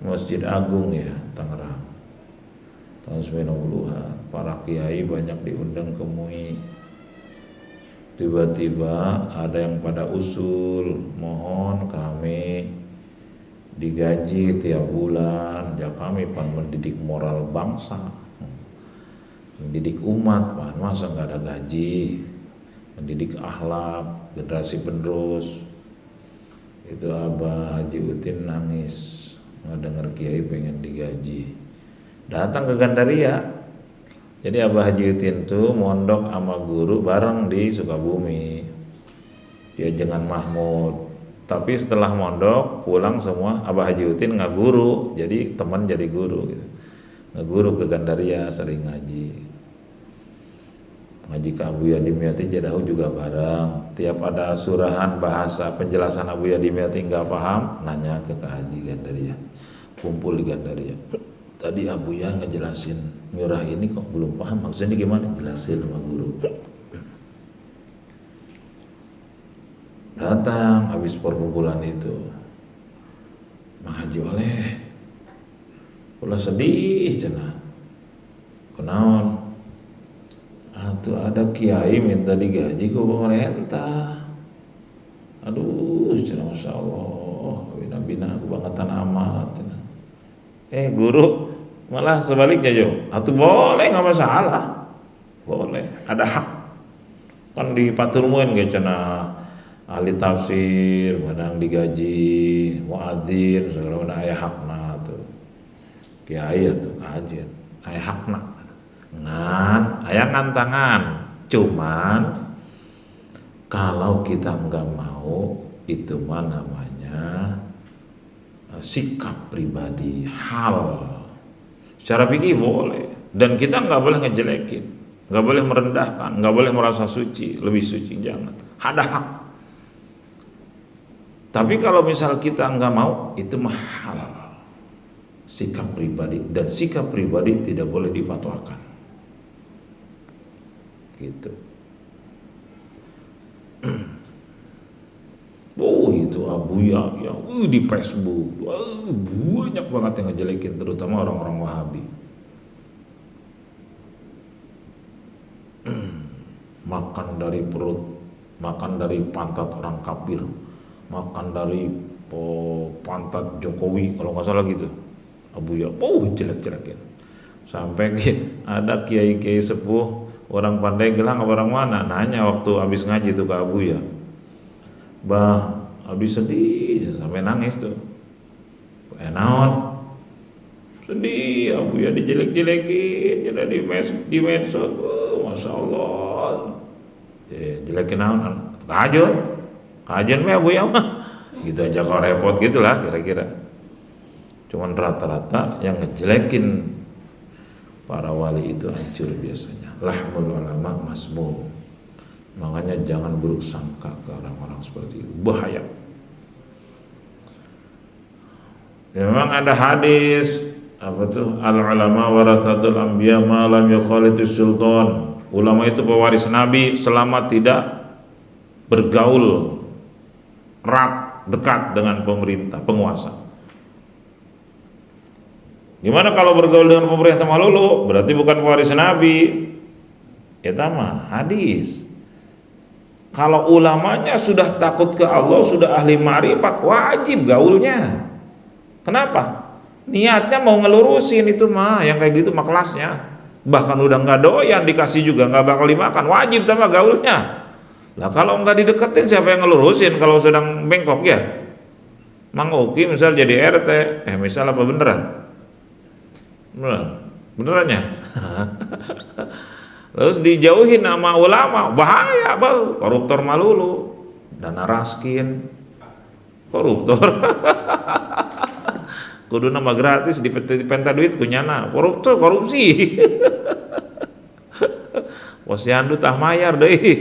Masjid Agung ya, Tangerang. Tahun 90-an. Para kiai banyak diundang ke MUI. Tiba-tiba ada yang pada usul, mohon kami digaji tiap bulan, ya kami pan mendidik moral bangsa, mendidik umat, pan masa nggak ada gaji, mendidik akhlak generasi penerus. Itu Abah Haji Utin nangis ngedenger kiai pengen digaji, datang ke Gandaria. Jadi Abah Haji Utin tuh mondok sama guru bareng di Sukabumi, dia dengan Mahmud. Tapi setelah mondok pulang semua Abah Haji Utin ngaguru, jadi teman jadi guru gitu. Ngaguru ke Gandaria sering ngaji. ngaji ke Abu Yadimyati Jadahu juga bareng. Tiap ada surahan bahasa penjelasan Abu Yadimyati nggak paham, nanya ke Haji Gandaria, kumpul di Gandaria. Tadi Abu Ya ngejelasin nyurah ini kok belum paham, maksudnya gimana? Jelasin sama guru. Datang habis perkumpulan itu, Haji oleh ulah sedih cenah. Kenaon? Atuh ada kiai minta digaji ku pemerintah. Aduh, cenah Masya Allah, bina-bina aku bangetan amat cenah. Guru malah sebaliknya yo. Atuh boleh nggak masalah. Boleh, ada hak. Kan dipaturmuin ge cenah ahli tafsir, menang digaji, muadzin, segala mana aya hakna tuh. Kiai atuh kajian, aya hakna. Ngan, aya ngantangan. Cuman kalau kita enggak mau, itu mah namanya sikap pribadi, hal. Secara fikih boleh, dan kita enggak boleh ngejelekin, enggak boleh merendahkan, enggak boleh merasa suci, lebih suci jangan. Ada hak. Tapi kalau misal kita enggak mau, itu mah halal. Sikap pribadi, dan sikap pribadi tidak boleh difatwakan. Gitu. Oh itu Abuya ya, di Facebook, banyak banget yang ngejelekin, terutama orang-orang Wahabi. Makan dari perut, makan dari pantat orang kafir, makan dari pantat Jokowi kalau nggak salah gitu. Abuya, jelek-jelekin. Sampai ada kiai-kiai sepuh, orang pandai gelang orang mana, nanya waktu habis ngaji tuh ke Abuya, bah habis sedih sampai nangis tuh. Naon? Sedih Abuya dijelek-jelekin, jadi di medsos. Masya Allah. Jelekin naon? Kajian mah Abuya mah. Gitu aja kok repot gitulah kira-kira. Cuman rata-rata yang ngejelekin para wali itu hancur biasanya. Lahmul ulama masmum. Makanya jangan buruk sangka ke orang-orang seperti itu, bahaya. Memang ada hadis apa tuh, al ulama warasatul anbiya ma lam yukhalitus sultan. Ulama itu pewaris nabi selama tidak bergaul erat dekat dengan pemerintah, penguasa. Gimana kalau bergaul dengan pemerintah malulu? Berarti bukan pewaris nabi. Eta mah hadis. Kalau ulamanya sudah takut ke Allah, sudah ahli ma'rifat, wajib gaulnya. Kenapa? Niatnya mau ngelurusin itu mah, yang kayak gitu mah kelasnya. Bahkan udah nggak doyan dikasih juga nggak bakal dimakan, wajib sama gaulnya. Lah kalau nggak dideketin siapa yang ngelurusin kalau sedang bengkok ya? Mang Uki misal jadi RT, misal apa beneran? Benerannya? Terus dijauhin sama ulama, bahaya bau, koruptor malulu, dana raskin, koruptor. Kudu nama gratis di penta duit kunyana, koruptor korupsi. Posyandu tah mayar deui.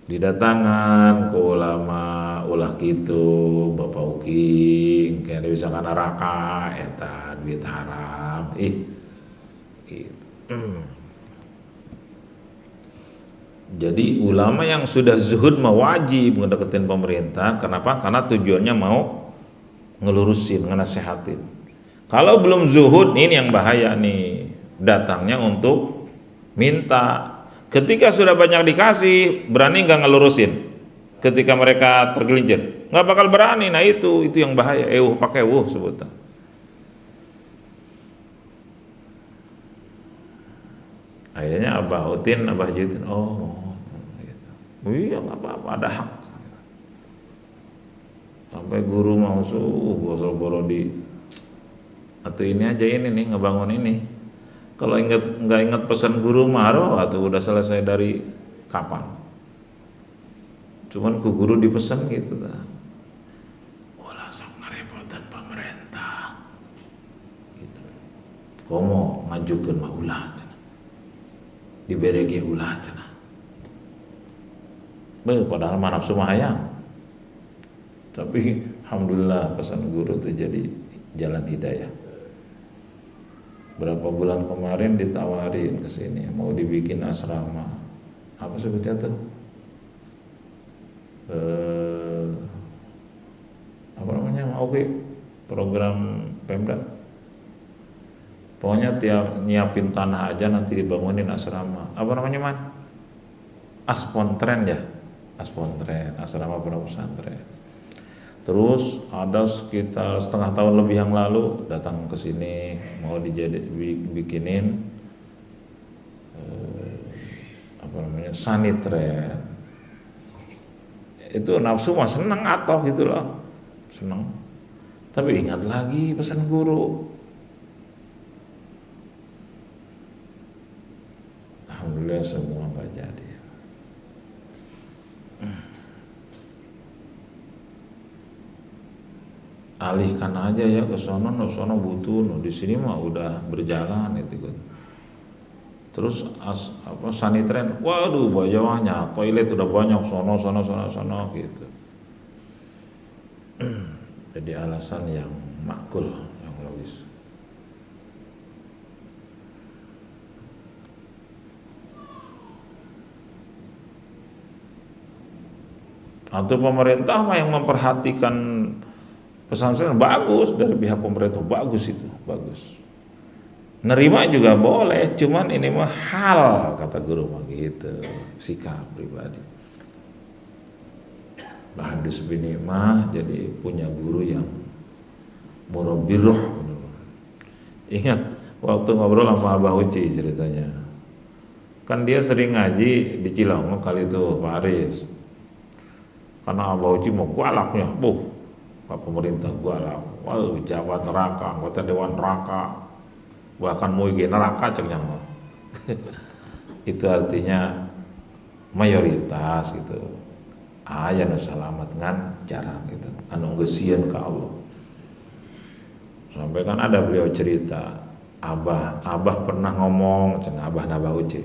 Didatangan ke ulama ulah gitu, Bapak Uki kayaknya bisa kana neraka eta duit haram gitu. Jadi ulama yang sudah zuhud mah wajib ngedeketin pemerintah. Kenapa? Karena tujuannya mau ngelurusin, ngenasehatin. Kalau belum zuhud, ini yang bahaya nih, datangnya untuk minta. Ketika sudah banyak dikasih, berani nggak ngelurusin? Ketika mereka tergelincir, nggak bakal berani. Nah itu yang bahaya. Pakai sebutan. Akhirnya Abah Utin, Abah Jutin, gitu. Iya nggak apa-apa, ada hak. Sampai guru mau boro-boro di, atau ini aja ini nih ngebangun ini. Kalau nggak ingat pesan guru Maro, atau udah selesai dari kapan? Cuman ku guru dipesan gitu ta. Wala sok ngarepotan pemerintah. Gitu. komo ngajukeun mah ulah cenah. Dibere ge ulah cenah. Padahal mah nafsu mah hayang. Tapi alhamdulillah pesan guru itu jadi jalan hidayah. Berapa bulan kemarin ditawarin ke sini mau dibikin asrama. Apa sebutnya tuh? Apa namanya? Oke, program Pemda. Pokoknya tiap nyiapin tanah aja nanti dibangunin asrama. Apa namanya, Man? Aspontren ya. Aspontren, asrama pondok pesantren. Terus ada sekitar setengah tahun lebih yang lalu datang ke sini mau bikinin apa namanya sanitren. Itu nafsu mah seneng atoh gitu loh, seneng. Tapi ingat lagi pesan guru. Alhamdulillah semua nggak jadi. Alihkan aja ya ke sono, butuh, di sini mah udah berjalan itu kan. Terus sanitren, waduh banyak, toilet udah banyak, sono gitu. Jadi alasan yang makul, yang logis. Atau pemerintah mah yang memperhatikan pesantren bagus, dari pihak pemerintah bagus itu, bagus. Nerima juga boleh, cuman ini mah hal kata guru mah gitu, sikap pribadi. Bahan disbini mah jadi punya guru yang murabiruh. Ingat waktu ngobrol sama Abah Uci ceritanya, kan dia sering ngaji di Cilongok kali itu Pak Aris. Karena Abah Uci mau galaknya, Pak pemerintah galak, wah pejabat neraka, anggota dewan neraka, bahkan mau ge neraka cengnya mah. Itu artinya mayoritas gitu. Aya nu salamat ngan jarang gitu. Anu geus sieun ka Allah. Sampai kan ada beliau cerita, Abah pernah ngomong cenah Abah Nabah Uci.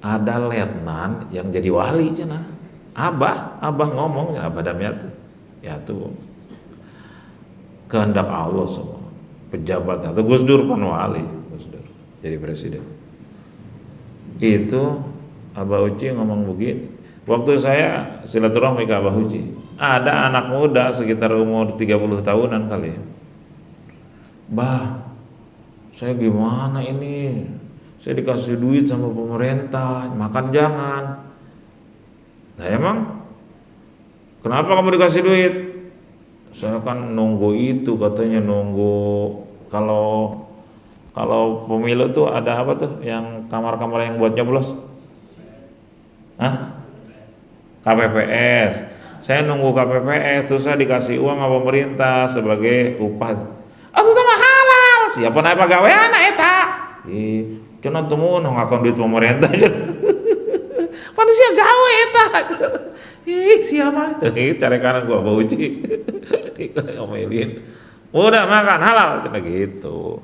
Ada letnan yang jadi wali cenah. Abah ngomong cenah Abah Damiati. Ya tuh kehendak Allah semua. Pejabat atau Gus Dur pan wali, Gus Dur jadi presiden. Itu Abah Uci ngomong begini. Waktu saya silaturahmi ke Abah Uci, ada anak muda sekitar umur 30 tahunan kali. Bah, saya gimana ini? Saya dikasih duit sama pemerintah, makan jangan. Nah emang kenapa kamu dikasih duit? Saya kan nunggu itu, katanya nunggu kalau pemilu tuh ada apa tuh yang kamar-kamar yang buat nyoblos? Hah? KPPS. Saya nunggu KPPS, terus saya dikasih uang sama pemerintah sebagai upah. Atuh teh mah halal. Siapa naik pagaweana eta? Cenah teu mun ngakon duit pemerintah. Manusia gawe eta. Siapa? Carekan gua Abah Uci. Dikomelin. Udah makan halal cenah gitu.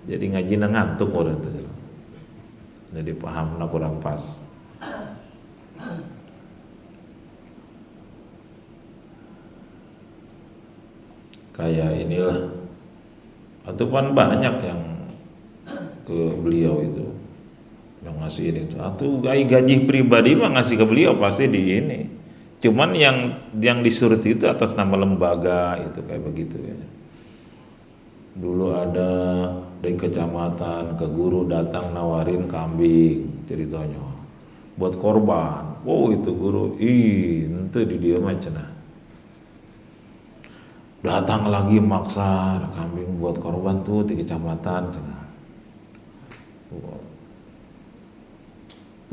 Jadi ngajina ngantuk urang teh. Jadi pahamna kurang pas. Kayak inilah. Atau kan banyak yang ke beliau itu yang ngasih ini tuh. Atau gaji pribadi mah ngasih ke beliau pasti di ini. Cuman yang disuruh itu atas nama lembaga itu kayak begitu ya. Dulu ada dari kecamatan ke guru datang nawarin kambing ceritanya buat korban. Wow itu guru, ente di dia mah cenah. Datang lagi maksa kambing buat korban tuh di kecamatan cenah. Wow.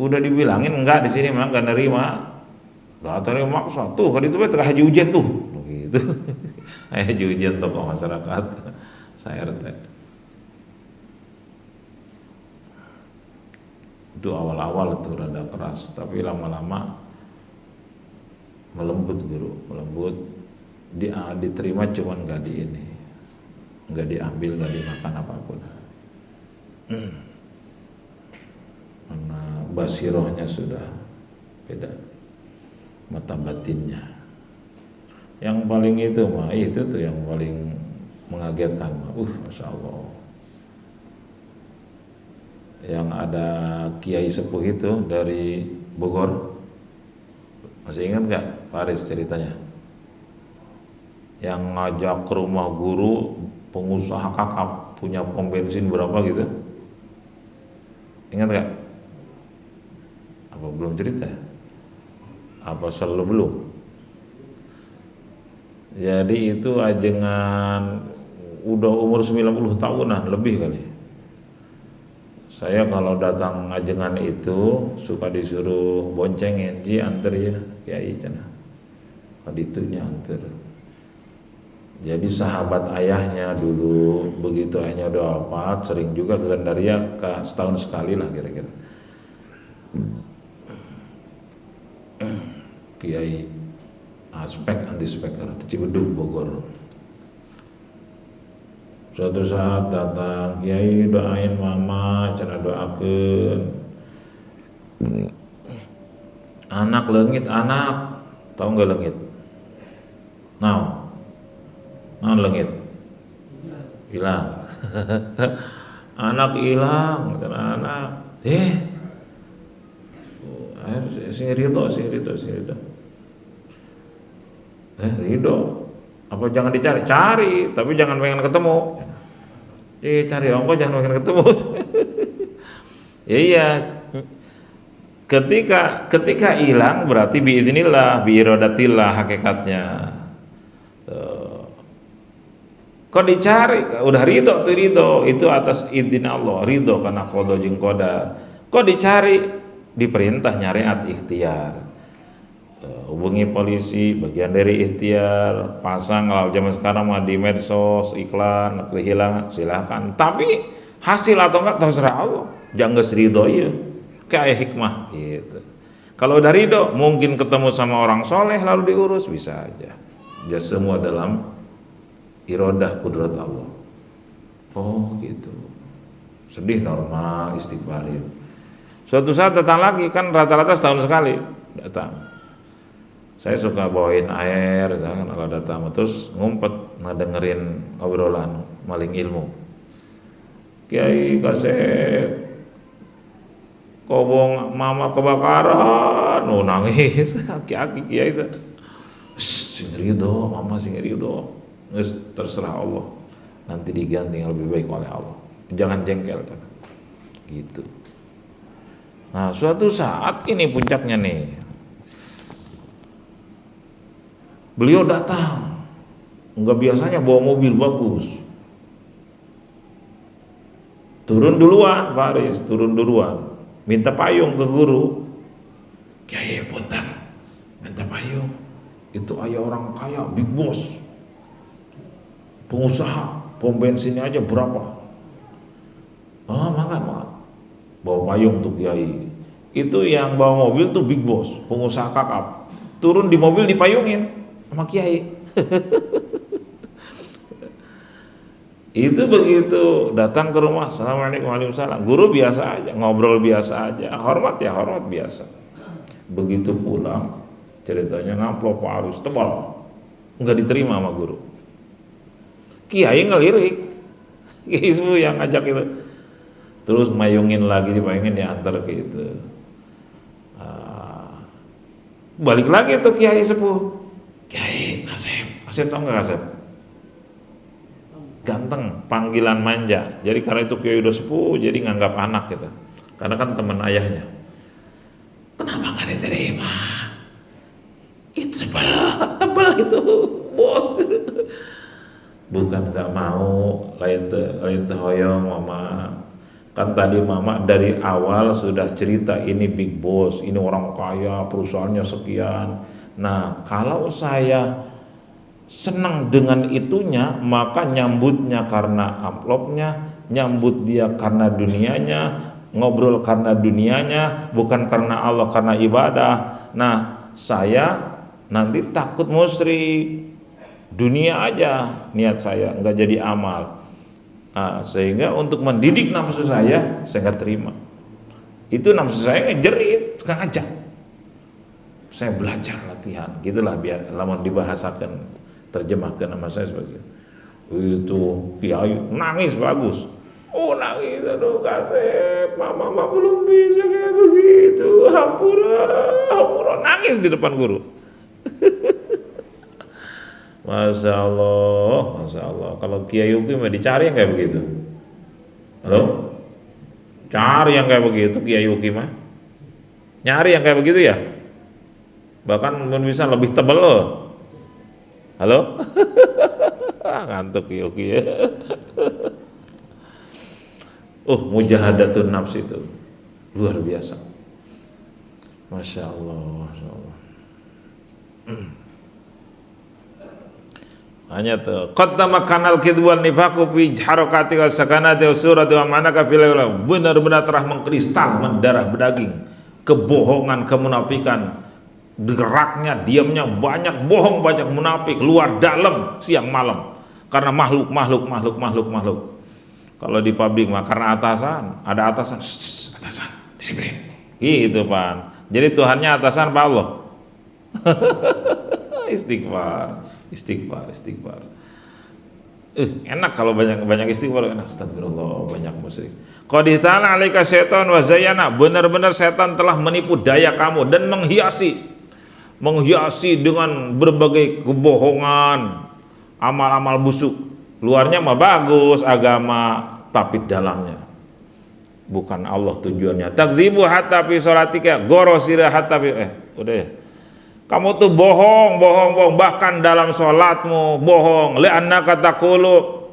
Udah dibilangin enggak di sini memang enggak nerima. Datangnya maksa tuh kali itu tengah haji ujian tuh gitu. Haji ujian tokoh masyarakat saya RT. Itu awal-awal itu rada keras, tapi lama-lama melembut guru, melembut. Diterima cuman nggak diambil, nggak dimakan apapun. Karena basirohnya sudah beda, mata batinnya. Yang paling itu mah itu tuh yang paling mengagetkan mah. Masya Allah. Yang ada kiai sepuh itu dari Bogor, masih ingat nggak Faris ceritanya? Yang ngajak ke rumah guru pengusaha kakap punya pom bensin berapa gitu, ingat nggak? Apa belum cerita? Apa selalu belum? Jadi itu ajengan udah umur 90 tahunan lebih kali. Saya kalau datang ajengan itu suka disuruh boncengin, ji anter ya kiai cenah. Kaditunya anter. Jadi sahabat ayahnya dulu begitu ayahnya udah wafat sering juga ke Gandaria setahun sekali lah kira-kira. Kiai aspek anti speaker di Cibedug Bogor. Suatu saat datang kiai doain mama, cenah doakeun. Anak leungit anak, tahu nggak leungit? Naon leungit? Hilang. Anak hilang, anak. Sing Ridho. Ridho. Apa jangan dicari? Cari, tapi jangan pengen ketemu. Cari ongko jangan pengen ketemu. Ya iya. Ketika hilang berarti biidznillah, biiradatillah hakikatnya. Kok dicari? Udah ridho tuh ridho itu atas izin Allah, ridho karena qada jeung qadar. Kok dicari? Diperintah nyariat ikhtiar. Hubungi polisi, bagian dari ikhtiar. Pasang kalau zaman sekarang mah di medsos iklan kehilangan silahkan. Tapi hasil atau enggak terserah Allah. Jangan ridho ieu. Kayak hikmah gitu. Kalau udah ridho mungkin ketemu sama orang soleh lalu diurus bisa aja. Ya semua dalam iradah kudrat Allah. Oh gitu. Sedih normal istighfarin. Suatu saat datang lagi, kan rata-rata setahun sekali datang. Saya suka bawain air, jangan kalau datang terus ngumpet ngedengerin obrolan maling ilmu. Kiai kasih kobong mama kebakaran, nangis, aki-aki kiai itu. Sing ridho, mama sing ridho, terserah Allah. Nanti diganti yang lebih baik oleh Allah. Jangan jengkel kan, gitu. Nah, suatu saat ini puncaknya nih. Beliau datang, enggak biasanya bawa mobil bagus. Turun duluan, Faris, turun duluan. Minta payung ke guru. Kiai punten, minta payung. Itu ayah orang kaya, big boss. Pengusaha, pom bensinnya aja berapa? Oh, mangga. Bawa payung tuh kiai. Itu yang bawa mobil tuh big boss, pengusaha kakap. Turun di mobil dipayungin sama kiai. Itu begitu datang ke rumah, assalamualaikum warahmatullahi wabarakatuh. Guru biasa aja, ngobrol biasa aja, hormat biasa. Begitu pulang, ceritanya ngamplop harus tebal, nggak diterima sama guru. Kiai ngelirik, kiai semua yang ngajak itu. Terus mayungin lagi, dipayungin diantar ke itu. Balik lagi tuh kiai sepuh. Kiai Kasep tau nggak Kasep? Ganteng, panggilan manja. Jadi karena itu kiai udah sepuh, jadi nganggap anak gitu. Karena kan teman ayahnya. Kenapa nggak diterima? Itu tebal itu, bos. Bukan nggak mau, lain teh hoyong mama. Kan tadi mama dari awal sudah cerita ini big boss, ini orang kaya, perusahaannya sekian. Nah, kalau saya senang dengan itunya, maka nyambutnya karena amplopnya, nyambut dia karena dunianya, ngobrol karena dunianya, bukan karena Allah, karena ibadah. Nah, saya nanti takut musyrik, dunia aja niat saya, nggak jadi amal. Sehingga untuk mendidik nafsu saya nggak terima. Itu nafsu saya ngejerit, ngajak. Saya belajar latihan, gitulah biar lamun dibahasakan, terjemahkan sama saya sebagai itu kiai nangis bagus. Oh nangis, aduh Kasep, mama belum bisa kayak begitu, hampura, nangis di depan guru. Masya Allah. Kalau Kiai Yuki mah dicari yang kayak begitu. Halo? Cari yang kayak begitu Kiai Yuki mah. Nyari yang kayak begitu ya. Bahkan bisa lebih tebal loh. Halo? Ngantuk Kiai Yuki ya. Mujahadatun nafs itu luar biasa. Masya Allah. Hanya tuh qaddama kanal kidwan nifaqu fi harakati wa sakanati wa surati wa manaka fil benar-benar telah mengkristal mendarah berdaging kebohongan kemunafikan, geraknya diamnya banyak bohong banyak munafik luar dalam siang malam karena makhluk. Kalau di pabrik mah karena ada atasan disiplin gitu Pak. Jadi Tuhannya atasan Pak Allah. Istighfar. Enak kalau banyak istighfar, enak. Astagfirullah, banyak musyrik. Qad ta'ala 'alaika syaitan wa zayyana, benar-benar setan telah menipu daya kamu dan menghiasi dengan berbagai kebohongan, amal-amal busuk. Luarnya mah bagus agama, tapi dalamnya bukan Allah tujuannya. Takdzibu hatta fi sholatika, gorosira hatta fi udah ya. Kamu tuh bohong, bahkan dalam sholatmu bohong. Li'annaka taqulu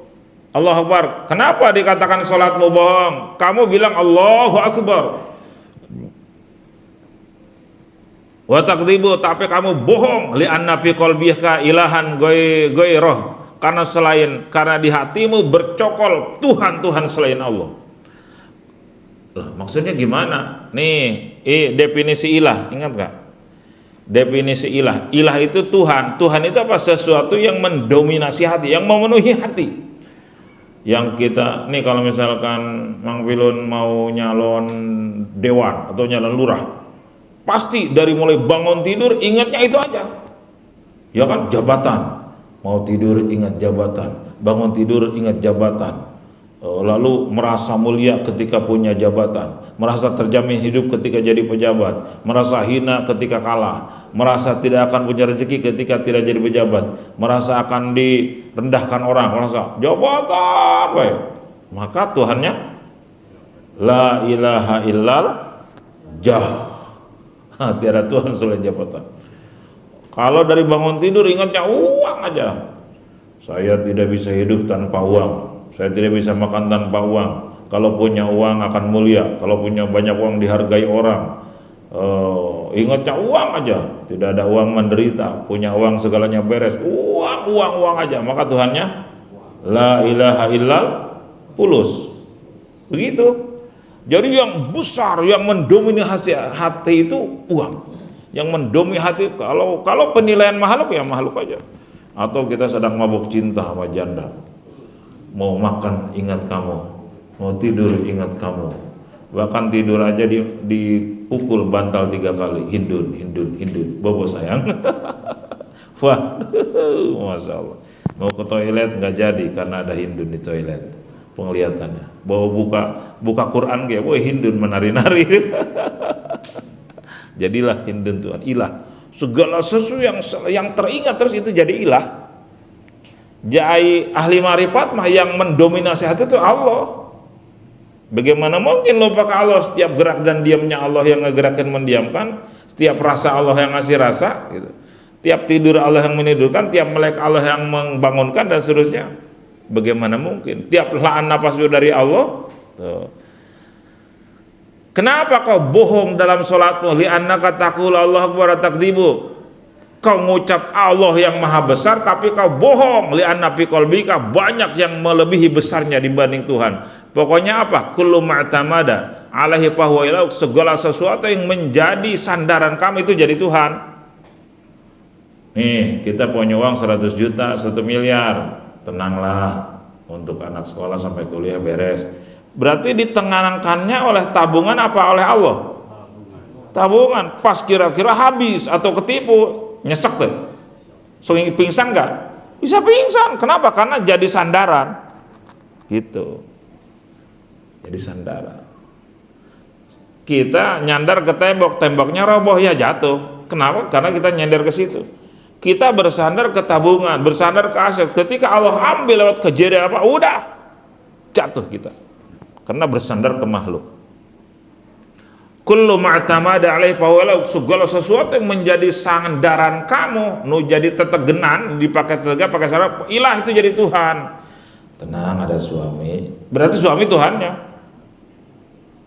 Allahu Akbar. Kenapa dikatakan sholatmu bohong? Kamu bilang Allahu Akbar. Wa taqdzibu, tapi kamu bohong. Li'anna fi qalbika ilahan ghairuh. Karena di hatimu bercokol Tuhan selain Allah. Lah, maksudnya gimana? Nih, definisi ilah, ingat gak? Definisi ilah itu Tuhan itu apa? Sesuatu yang mendominasi hati, yang memenuhi hati. Yang kita nih kalau misalkan Mang Pilun mau nyalon dewan atau nyalon lurah, pasti dari mulai bangun tidur ingatnya itu aja ya kan, jabatan. Mau tidur ingat jabatan, bangun tidur ingat jabatan, lalu merasa mulia ketika punya jabatan, merasa terjamin hidup ketika jadi pejabat, merasa hina ketika kalah, merasa tidak akan punya rezeki ketika tidak jadi pejabat, merasa akan direndahkan orang, merasa jabatan baik. Maka Tuhannya la ilaha illal jah, tiada Tuhan selain jabatan. Kalau dari bangun tidur ingatnya uang aja, saya tidak bisa hidup tanpa uang, saya tidak bisa makan tanpa uang. Kalau punya uang akan mulia, kalau punya banyak uang dihargai orang. Ingatnya uang aja, tidak ada uang menderita, punya uang segalanya beres, uang aja. Maka Tuhannya la ilaha illal fulus. Begitu. Jadi yang besar, yang mendominasi hati itu uang. Yang mendominasi hati, kalau penilaian makhluk ya makhluk aja. Atau kita sedang mabuk cinta sama janda, mau makan ingat kamu, mau tidur ingat kamu, bahkan tidur aja dipukul bantal 3 kali, hindun, bobo sayang. Wah, masya Allah. Mau ke toilet nggak jadi karena ada hindun di toilet, penglihatannya. Bawa buka Quran kayak, woi hindun menari-nari. Jadilah hindun Tuhan, ilah. Segala sesuatu yang teringat terus itu jadi ilah. Jadi ahli marifat mah yang mendominasi hati itu Allah. Bagaimana mungkin lupa ke Allah? Setiap gerak dan diamnya Allah yang ngegerakkan mendiamkan, setiap rasa Allah yang ngasih rasa gitu. Tiap tidur Allah yang menidurkan, tiap melek Allah yang membangunkan dan seterusnya. Bagaimana mungkin? Tiap helaan nafas dari Allah. Tuh. Kenapa kau bohong dalam sholatmu? Li'annaka taqulu Allahu Akbar takdzibu. Kau mengucap Allah yang maha besar tapi kau bohong. Li'anna fi qalbika, banyak yang melebihi besarnya dibanding Tuhan. Pokoknya apa? Kullu ma'tamada alaihi fahuwa ilah, segala sesuatu yang menjadi sandaran kamu itu jadi Tuhan. Nih, kita punya uang 100 juta, 1 miliar. Tenanglah. untuk anak sekolah sampai kuliah beres. Berarti ditenangkannya oleh tabungan apa oleh Allah? Tabungan. Pas kira-kira habis atau ketipu, nyesek tuh. Pingsan nggak? Bisa pingsan. Kenapa? Karena jadi sandaran. Gitu. Jadi sandaran. Kita nyandar ke tembok, temboknya roboh ya jatuh. Kenapa? Karena kita nyandar ke situ. Kita bersandar ke tabungan, bersandar ke aset. Ketika Allah ambil lewat kejadian apa, udah jatuh kita. Karena bersandar ke makhluk. Kullu ma'tamada alaih fahuwa, segala sesuatu yang menjadi sandaran kamu, nu jadi tetegenan, dipakai tegak pakai syarat ilah itu jadi Tuhan. Tenang, ada suami. Berarti suami Tuhannya.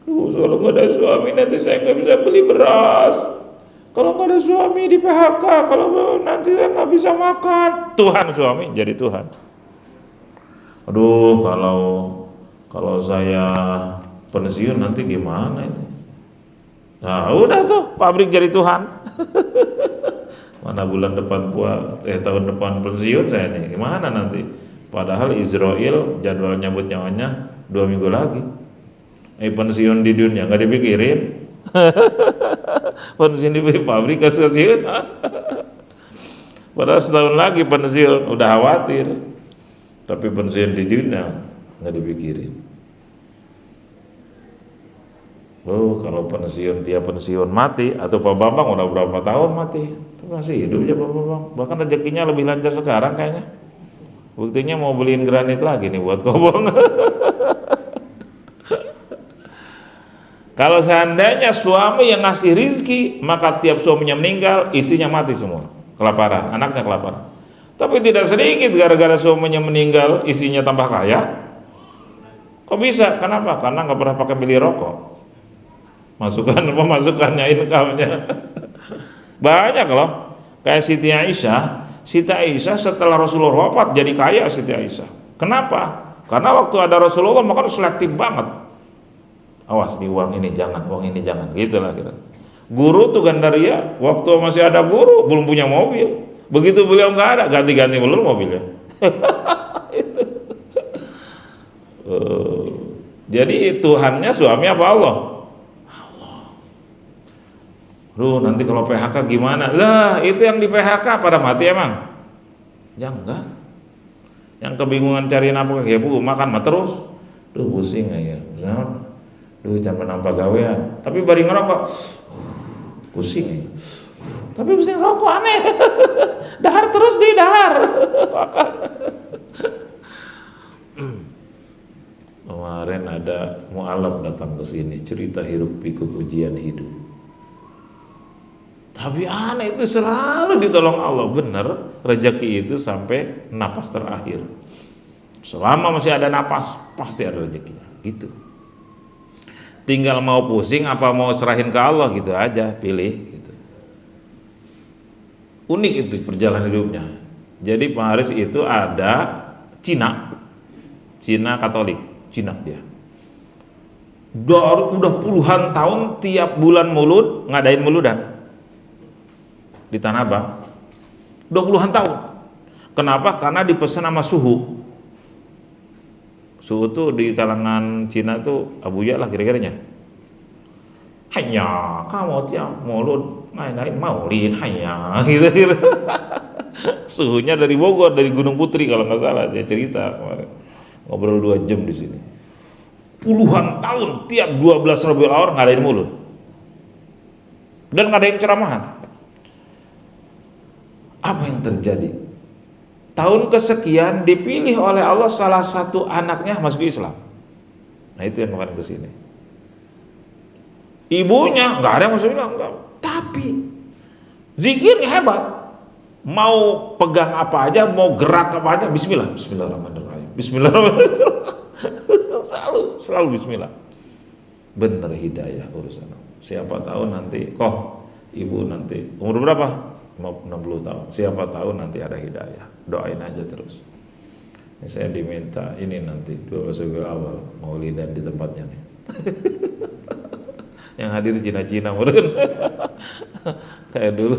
Kalau nggak ada suami nanti saya nggak bisa beli beras. Kalau nggak ada suami di PHK, kalau nanti saya nggak bisa makan. Tuhan suami jadi Tuhan. Aduh, kalau saya pensiun nanti gimana ini? Nah, udah tuh pabrik jadi Tuhan. Mana bulan depan tahun depan pensiun saya nih, gimana nanti? Padahal Israel jadwal nyambut nyawanya 2 minggu lagi. Pensiun di dunia nggak dipikirin. Pensiun di pabrik pensiun. Padahal setahun lagi pensiun, udah khawatir. Tapi pensiun di dunia nggak dipikirin. Oh, kalau pensiun tiap pensiun mati, atau Pak Bambang udah berapa tahun mati, masih hidup aja Pak Bambang. Bahkan rezekinya lebih lancar sekarang kayaknya. Buktinya mau beliin granit lagi nih buat kobong. Kalau seandainya suami yang ngasih rizki, maka tiap suaminya meninggal, istrinya mati semua, kelaparan, anaknya kelaparan. Tapi tidak sedikit gara-gara suaminya meninggal, istrinya tambah kaya. Kok bisa? Kenapa? Karena nggak pernah pakai beli rokok. Pemasukannya, income-nya banyak loh. Kayak Siti Aisyah setelah Rasulullah wafat jadi kaya Siti Aisyah. Kenapa? Karena waktu ada Rasulullah makan selektif banget. Awas di uang ini jangan, gitulah kira. Guru tuh Gandaria, waktu masih ada guru belum punya mobil. Begitu beliau nggak ada, ganti-ganti melulu mobilnya. Jadi Tuhannya suami apa Allah? Nanti kalau PHK gimana? Lah itu yang di PHK pada mati emang? Ya enggak. Yang kebingungan cari nafkah ya bu, makan mah terus. Pusing ya. Capek nampak gawean. Tapi bari ngerokok, pusing ya. Tapi pusing rokok aneh. Dahar terus di dahar. Makan. Kemarin ada mualaf datang ke sini cerita hiruk pikuk ujian hidup. Tapi aneh itu selalu ditolong Allah, bener rezeki itu sampai napas terakhir. Selama masih ada napas pasti ada rezekinya, gitu. Tinggal mau pusing apa mau serahin ke Allah gitu aja, pilih gitu. Unik itu perjalanan hidupnya. Jadi Pak Haris itu ada Cina Katolik, Cina dia. Udah puluhan tahun tiap bulan Maulud ngadain mauludan di Tanah Abang. 20-an tahun. Kenapa? Karena dipesan sama suhu. Suhu tuh di kalangan Cina tuh abuya lah kira-kiranya. Hanya kamu tiap maulud main-main maulid hanya gitu. Suhunya dari Bogor, dari Gunung Putri kalau nggak salah dia cerita kemarin. Ngobrol 2 jam di sini. Puluhan tahun tiap 12 Rabiul Awal ngadain maulud. Dan ngadain ceramahan. Apa yang terjadi? Tahun kesekian dipilih oleh Allah salah satu anaknya masuk Islam. Nah itu yang kemarin kesini. Ibunya nggak ada yang masuk Islam, enggak. Tapi zikirnya hebat. Mau pegang apa aja, mau gerak apa aja, Bismillah, Bismillahirrahmanirrahim, Bismillahirrahmanirrahim. selalu Bismillah. Bener hidayah urusan. Siapa tahu nanti, ibu nanti umur berapa? 60 tahun. Siapa tahu nanti ada hidayah. Doain aja terus. Ini saya diminta ini nanti 12 Rabiul Awal maulidan di tempatnya nih. Yang hadir Cina-Cina mungkin. Kayak dulu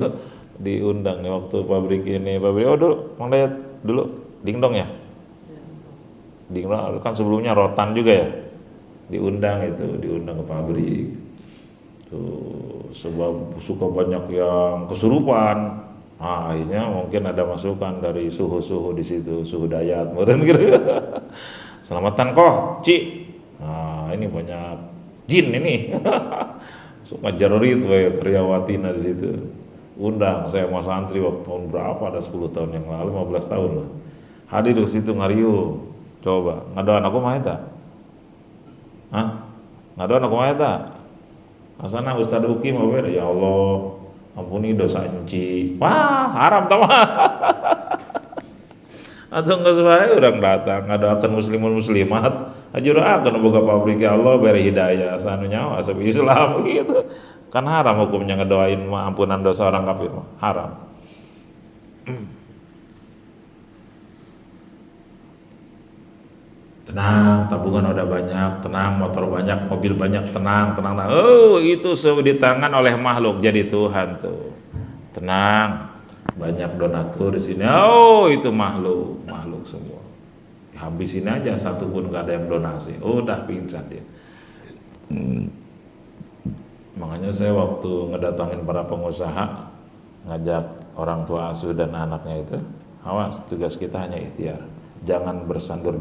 diundang nih waktu pabrik dulu, mau lihat dulu dingdong ya. kan sebelumnya Rotan juga ya, diundang ke pabrik. Tuh, sebab suka banyak yang kesurupan. Nah, akhirnya mungkin ada masukan dari suhu-suhu di situ, suhu dayat, meren gitu. Selamatan kok, Ci. Nah, ini banyak jin ini. Suka jarori itu ya, karyawatina di situ. Undang saya mau santri waktu tahun berapa, ada 10 tahun yang lalu, 15 tahun lah. Hadir di situ ngariu. Coba, ngadoan aku mah eta. Hah? Ngadoan aku mah eta. Asana Ustaz Uki mau beda, ya Allah, ampuni dosa enci. Wah, haram tama. Atau nggak sesuai orang datang ngadakan muslimun muslimat, ajur akan boga pabrik ya Allah beri hidayah sanu nyawa asal Islam gitu. Kan haram hukumnya ngedoain ampunan dosa orang kafir mah, haram. Tenang, tabungan udah banyak, tenang, motor banyak, mobil banyak, tenang. Oh, itu di tangan oleh makhluk jadi Tuhan tuh. Tenang, banyak donatur di sini. Oh, itu makhluk semua. Habisin aja, satu pun gak ada yang donasi. Oh, udah pingsan dia. Makanya saya waktu ngedatangin para pengusaha, ngajak orang tua asuh dan anaknya itu, awas, tugas kita hanya ikhtiar. Jangan bersandur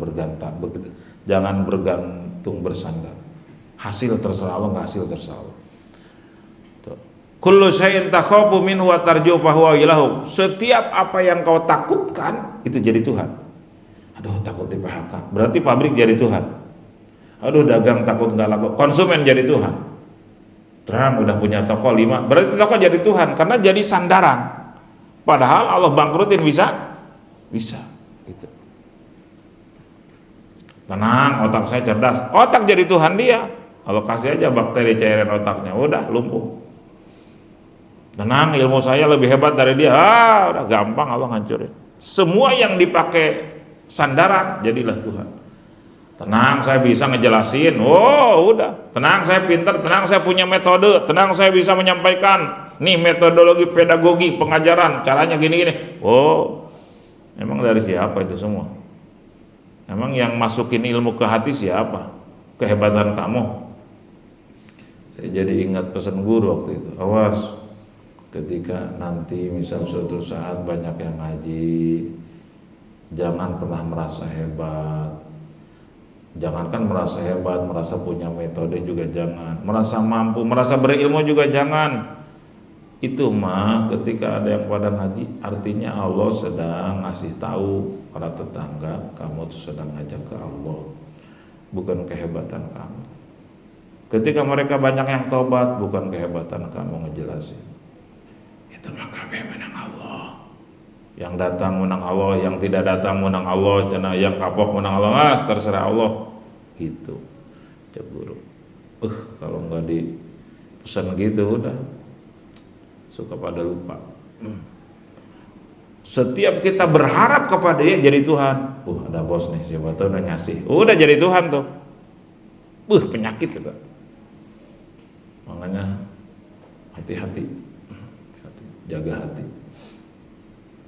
jangan bergantung bersandar. Hasil terserah Allah, nggak hasil terserah Allah. Kullu syai'in takhafu minhu wa tarju fa huwa ilahu. Setiap apa yang kau takutkan itu jadi Tuhan. Aduh, takut di PHK, berarti pabrik jadi Tuhan. Aduh, dagang takut nggak laku, konsumen jadi Tuhan. Terang udah punya toko 5, berarti toko jadi Tuhan karena jadi sandaran. Padahal Allah bangkrutin bisa gitu. Tenang, otak saya cerdas. Otak jadi Tuhan dia. Kalau kasih aja bakteri cairan otaknya, udah lumpuh. Tenang, ilmu saya lebih hebat dari dia. Udah gampang Allah hancurin. Semua yang dipakai sandaran jadilah Tuhan. Tenang, saya bisa ngejelasin. Oh, udah. Tenang, saya pintar. Tenang, saya punya metode. Tenang, saya bisa menyampaikan. Nih metodologi pedagogi pengajaran. Caranya gini-gini. Oh, emang dari siapa itu semua? Emang yang masukin ilmu ke hati siapa? Kehebatan kamu. Saya jadi ingat pesan guru waktu itu. Awas, ketika nanti misal suatu saat banyak yang ngaji, jangan pernah merasa hebat. Jangankan merasa hebat, merasa punya metode juga jangan. Merasa mampu, merasa berilmu juga jangan. Itu mah ketika ada yang pada ngaji, artinya Allah sedang ngasih tahu para tetangga, kamu tuh sedang ngajak ke Allah, bukan kehebatan kamu. Ketika mereka banyak yang tobat, bukan kehebatan kamu ngejelasin. Itu mah kabeh menang Allah. Yang datang menang Allah, yang tidak datang menang Allah, yang kapok menang Allah, terserah Allah. Gitu. Cek guru. Kalau nggak dipesan gitu udah suka pada lupa. Setiap kita berharap kepada dia jadi Tuhan. Ada bos nih, siapa tahu udah ngasih. Udah jadi Tuhan tuh. Penyakit itu. Makanya hati-hati. Jaga hati.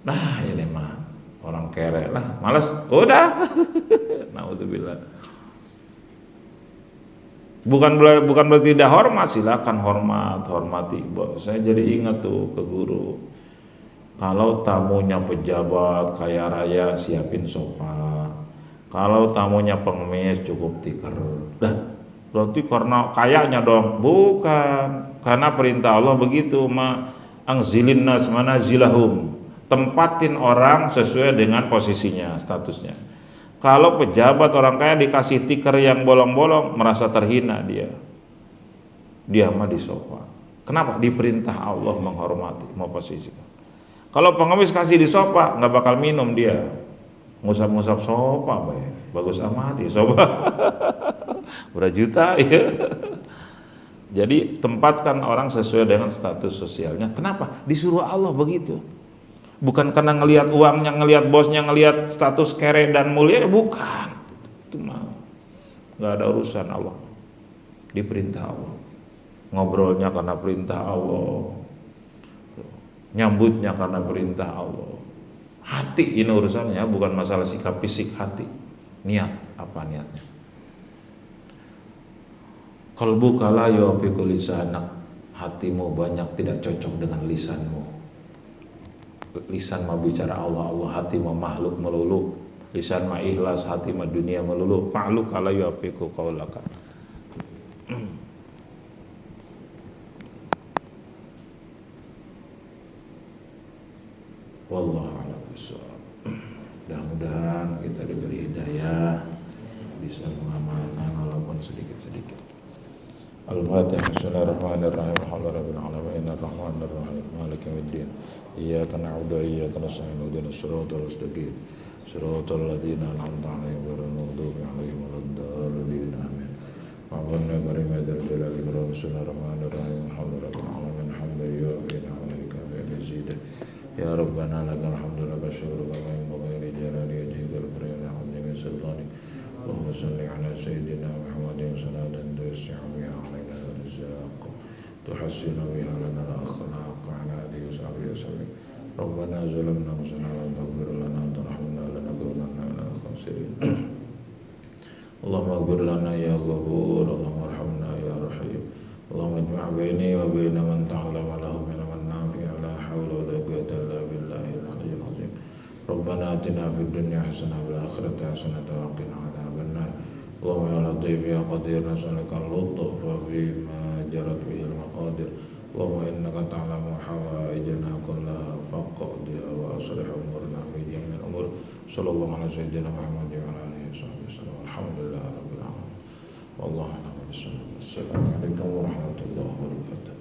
Nah, ini mah orang kere lah, malas. Udah. Naudzubillah. Bukan berarti tidak hormat, silakan hormati. Saya jadi ingat tuh ke guru. Kalau tamunya pejabat kaya raya, siapin sofa. Kalau tamunya pengemis, cukup tikar. Berarti karena kayanya dong? Bukan, karena perintah Allah begitu. Angzilin nas manazilahum. Tempatin orang sesuai dengan posisinya, statusnya. Kalau pejabat orang kaya dikasih tikar yang bolong-bolong, merasa terhina dia mah di sofa. Kenapa? Diperintah Allah menghormati, mau posisikan. Kalau pengemis kasih di sofa, nggak bakal minum dia, ngusap-ngusap sofa, bagus amat ya sofa. Berapa juta ya. Jadi tempatkan orang sesuai dengan status sosialnya. Kenapa? Disuruh Allah begitu. Bukan karena ngelihat uangnya, ngelihat bosnya, ngelihat status kere dan mulia, bukan. Itu mah nggak ada urusan Allah. Diperintah Allah. Ngobrolnya karena perintah Allah. Nyambutnya karena perintah Allah. Hati ini urusannya, bukan masalah sikap fisik hati. Niat. Apa niatnya? Qalbuka la yuwafiqu lisanak, hatimu banyak tidak cocok dengan lisanmu. Lisan mah bicara Allah, Allah, hati mah makhluk melulu. Lisan mah ikhlas, hati mah dunia melulu. Fa'luka la yuwafiqu qaulaka. Wallahu a'lam bishawab. Mudah-mudahan kita diberi hidayah, bisa mengamalkan walaupun sedikit-sedikit. Al-Fatihah. Bismillahirrahmanirrahim. Alhamdulillahirabbil alamin arrahmanir rahim maliki yaumiddin. Iyyaka na'budu wa iyyaka nasta'in ihdinas siratal mustaqim. Siratal ladzina an'amta 'alaihim ghairil maghdubi 'alaihim waladdallin. Amin. Rabbana karim ya dzal jalali wal ikram. Bismillahirrahmanirrahim. Alhamdulillahirabbil alamin hamdan yuwafi ni'matahu wa yazidu. Ya Rabbana lakal hamdu lakal syukru kama yanbaghi li jalali wajhikal karim wa 'azimi sultanik. Allahumma shalli ala sayyidina Muhammadin salatan tusi'u biha 'alaina rizq tuhassinu biha lana al-akhlaq wa 'ala alihi wa sahbihi wasallim. Rabbana zalamna anfusana wa taghfir lana tarhamna lanakunanna minal khasirin. Allahumma ighfir lana ya ghafur, Allahumma arhamna ya rahim. Allahumma ijma' baini wa baina man ta'allama lahu min al-nafi' la hawla wa la quwwata illa billahil aliyyil azim. Rabbana atina fid dunya hasanah wa fil akhirati hasanah wa qina adzaban nar. Allahumma ya latif ya qadir nas'aluka al-lutfa fima jarat bihi al-maqadir. Allahumma innaka ta'lamu hawaijana kullaha faqdiha wa aslih umurana fi jami'il umur. Sallallahu ala sayyidina Muhammad wa ala alihi wasallam. Alhamdulillah rabbil alamin. Wallahu a'lam bishawab. Assalamualaikum warahmatullahi wabarakatuh.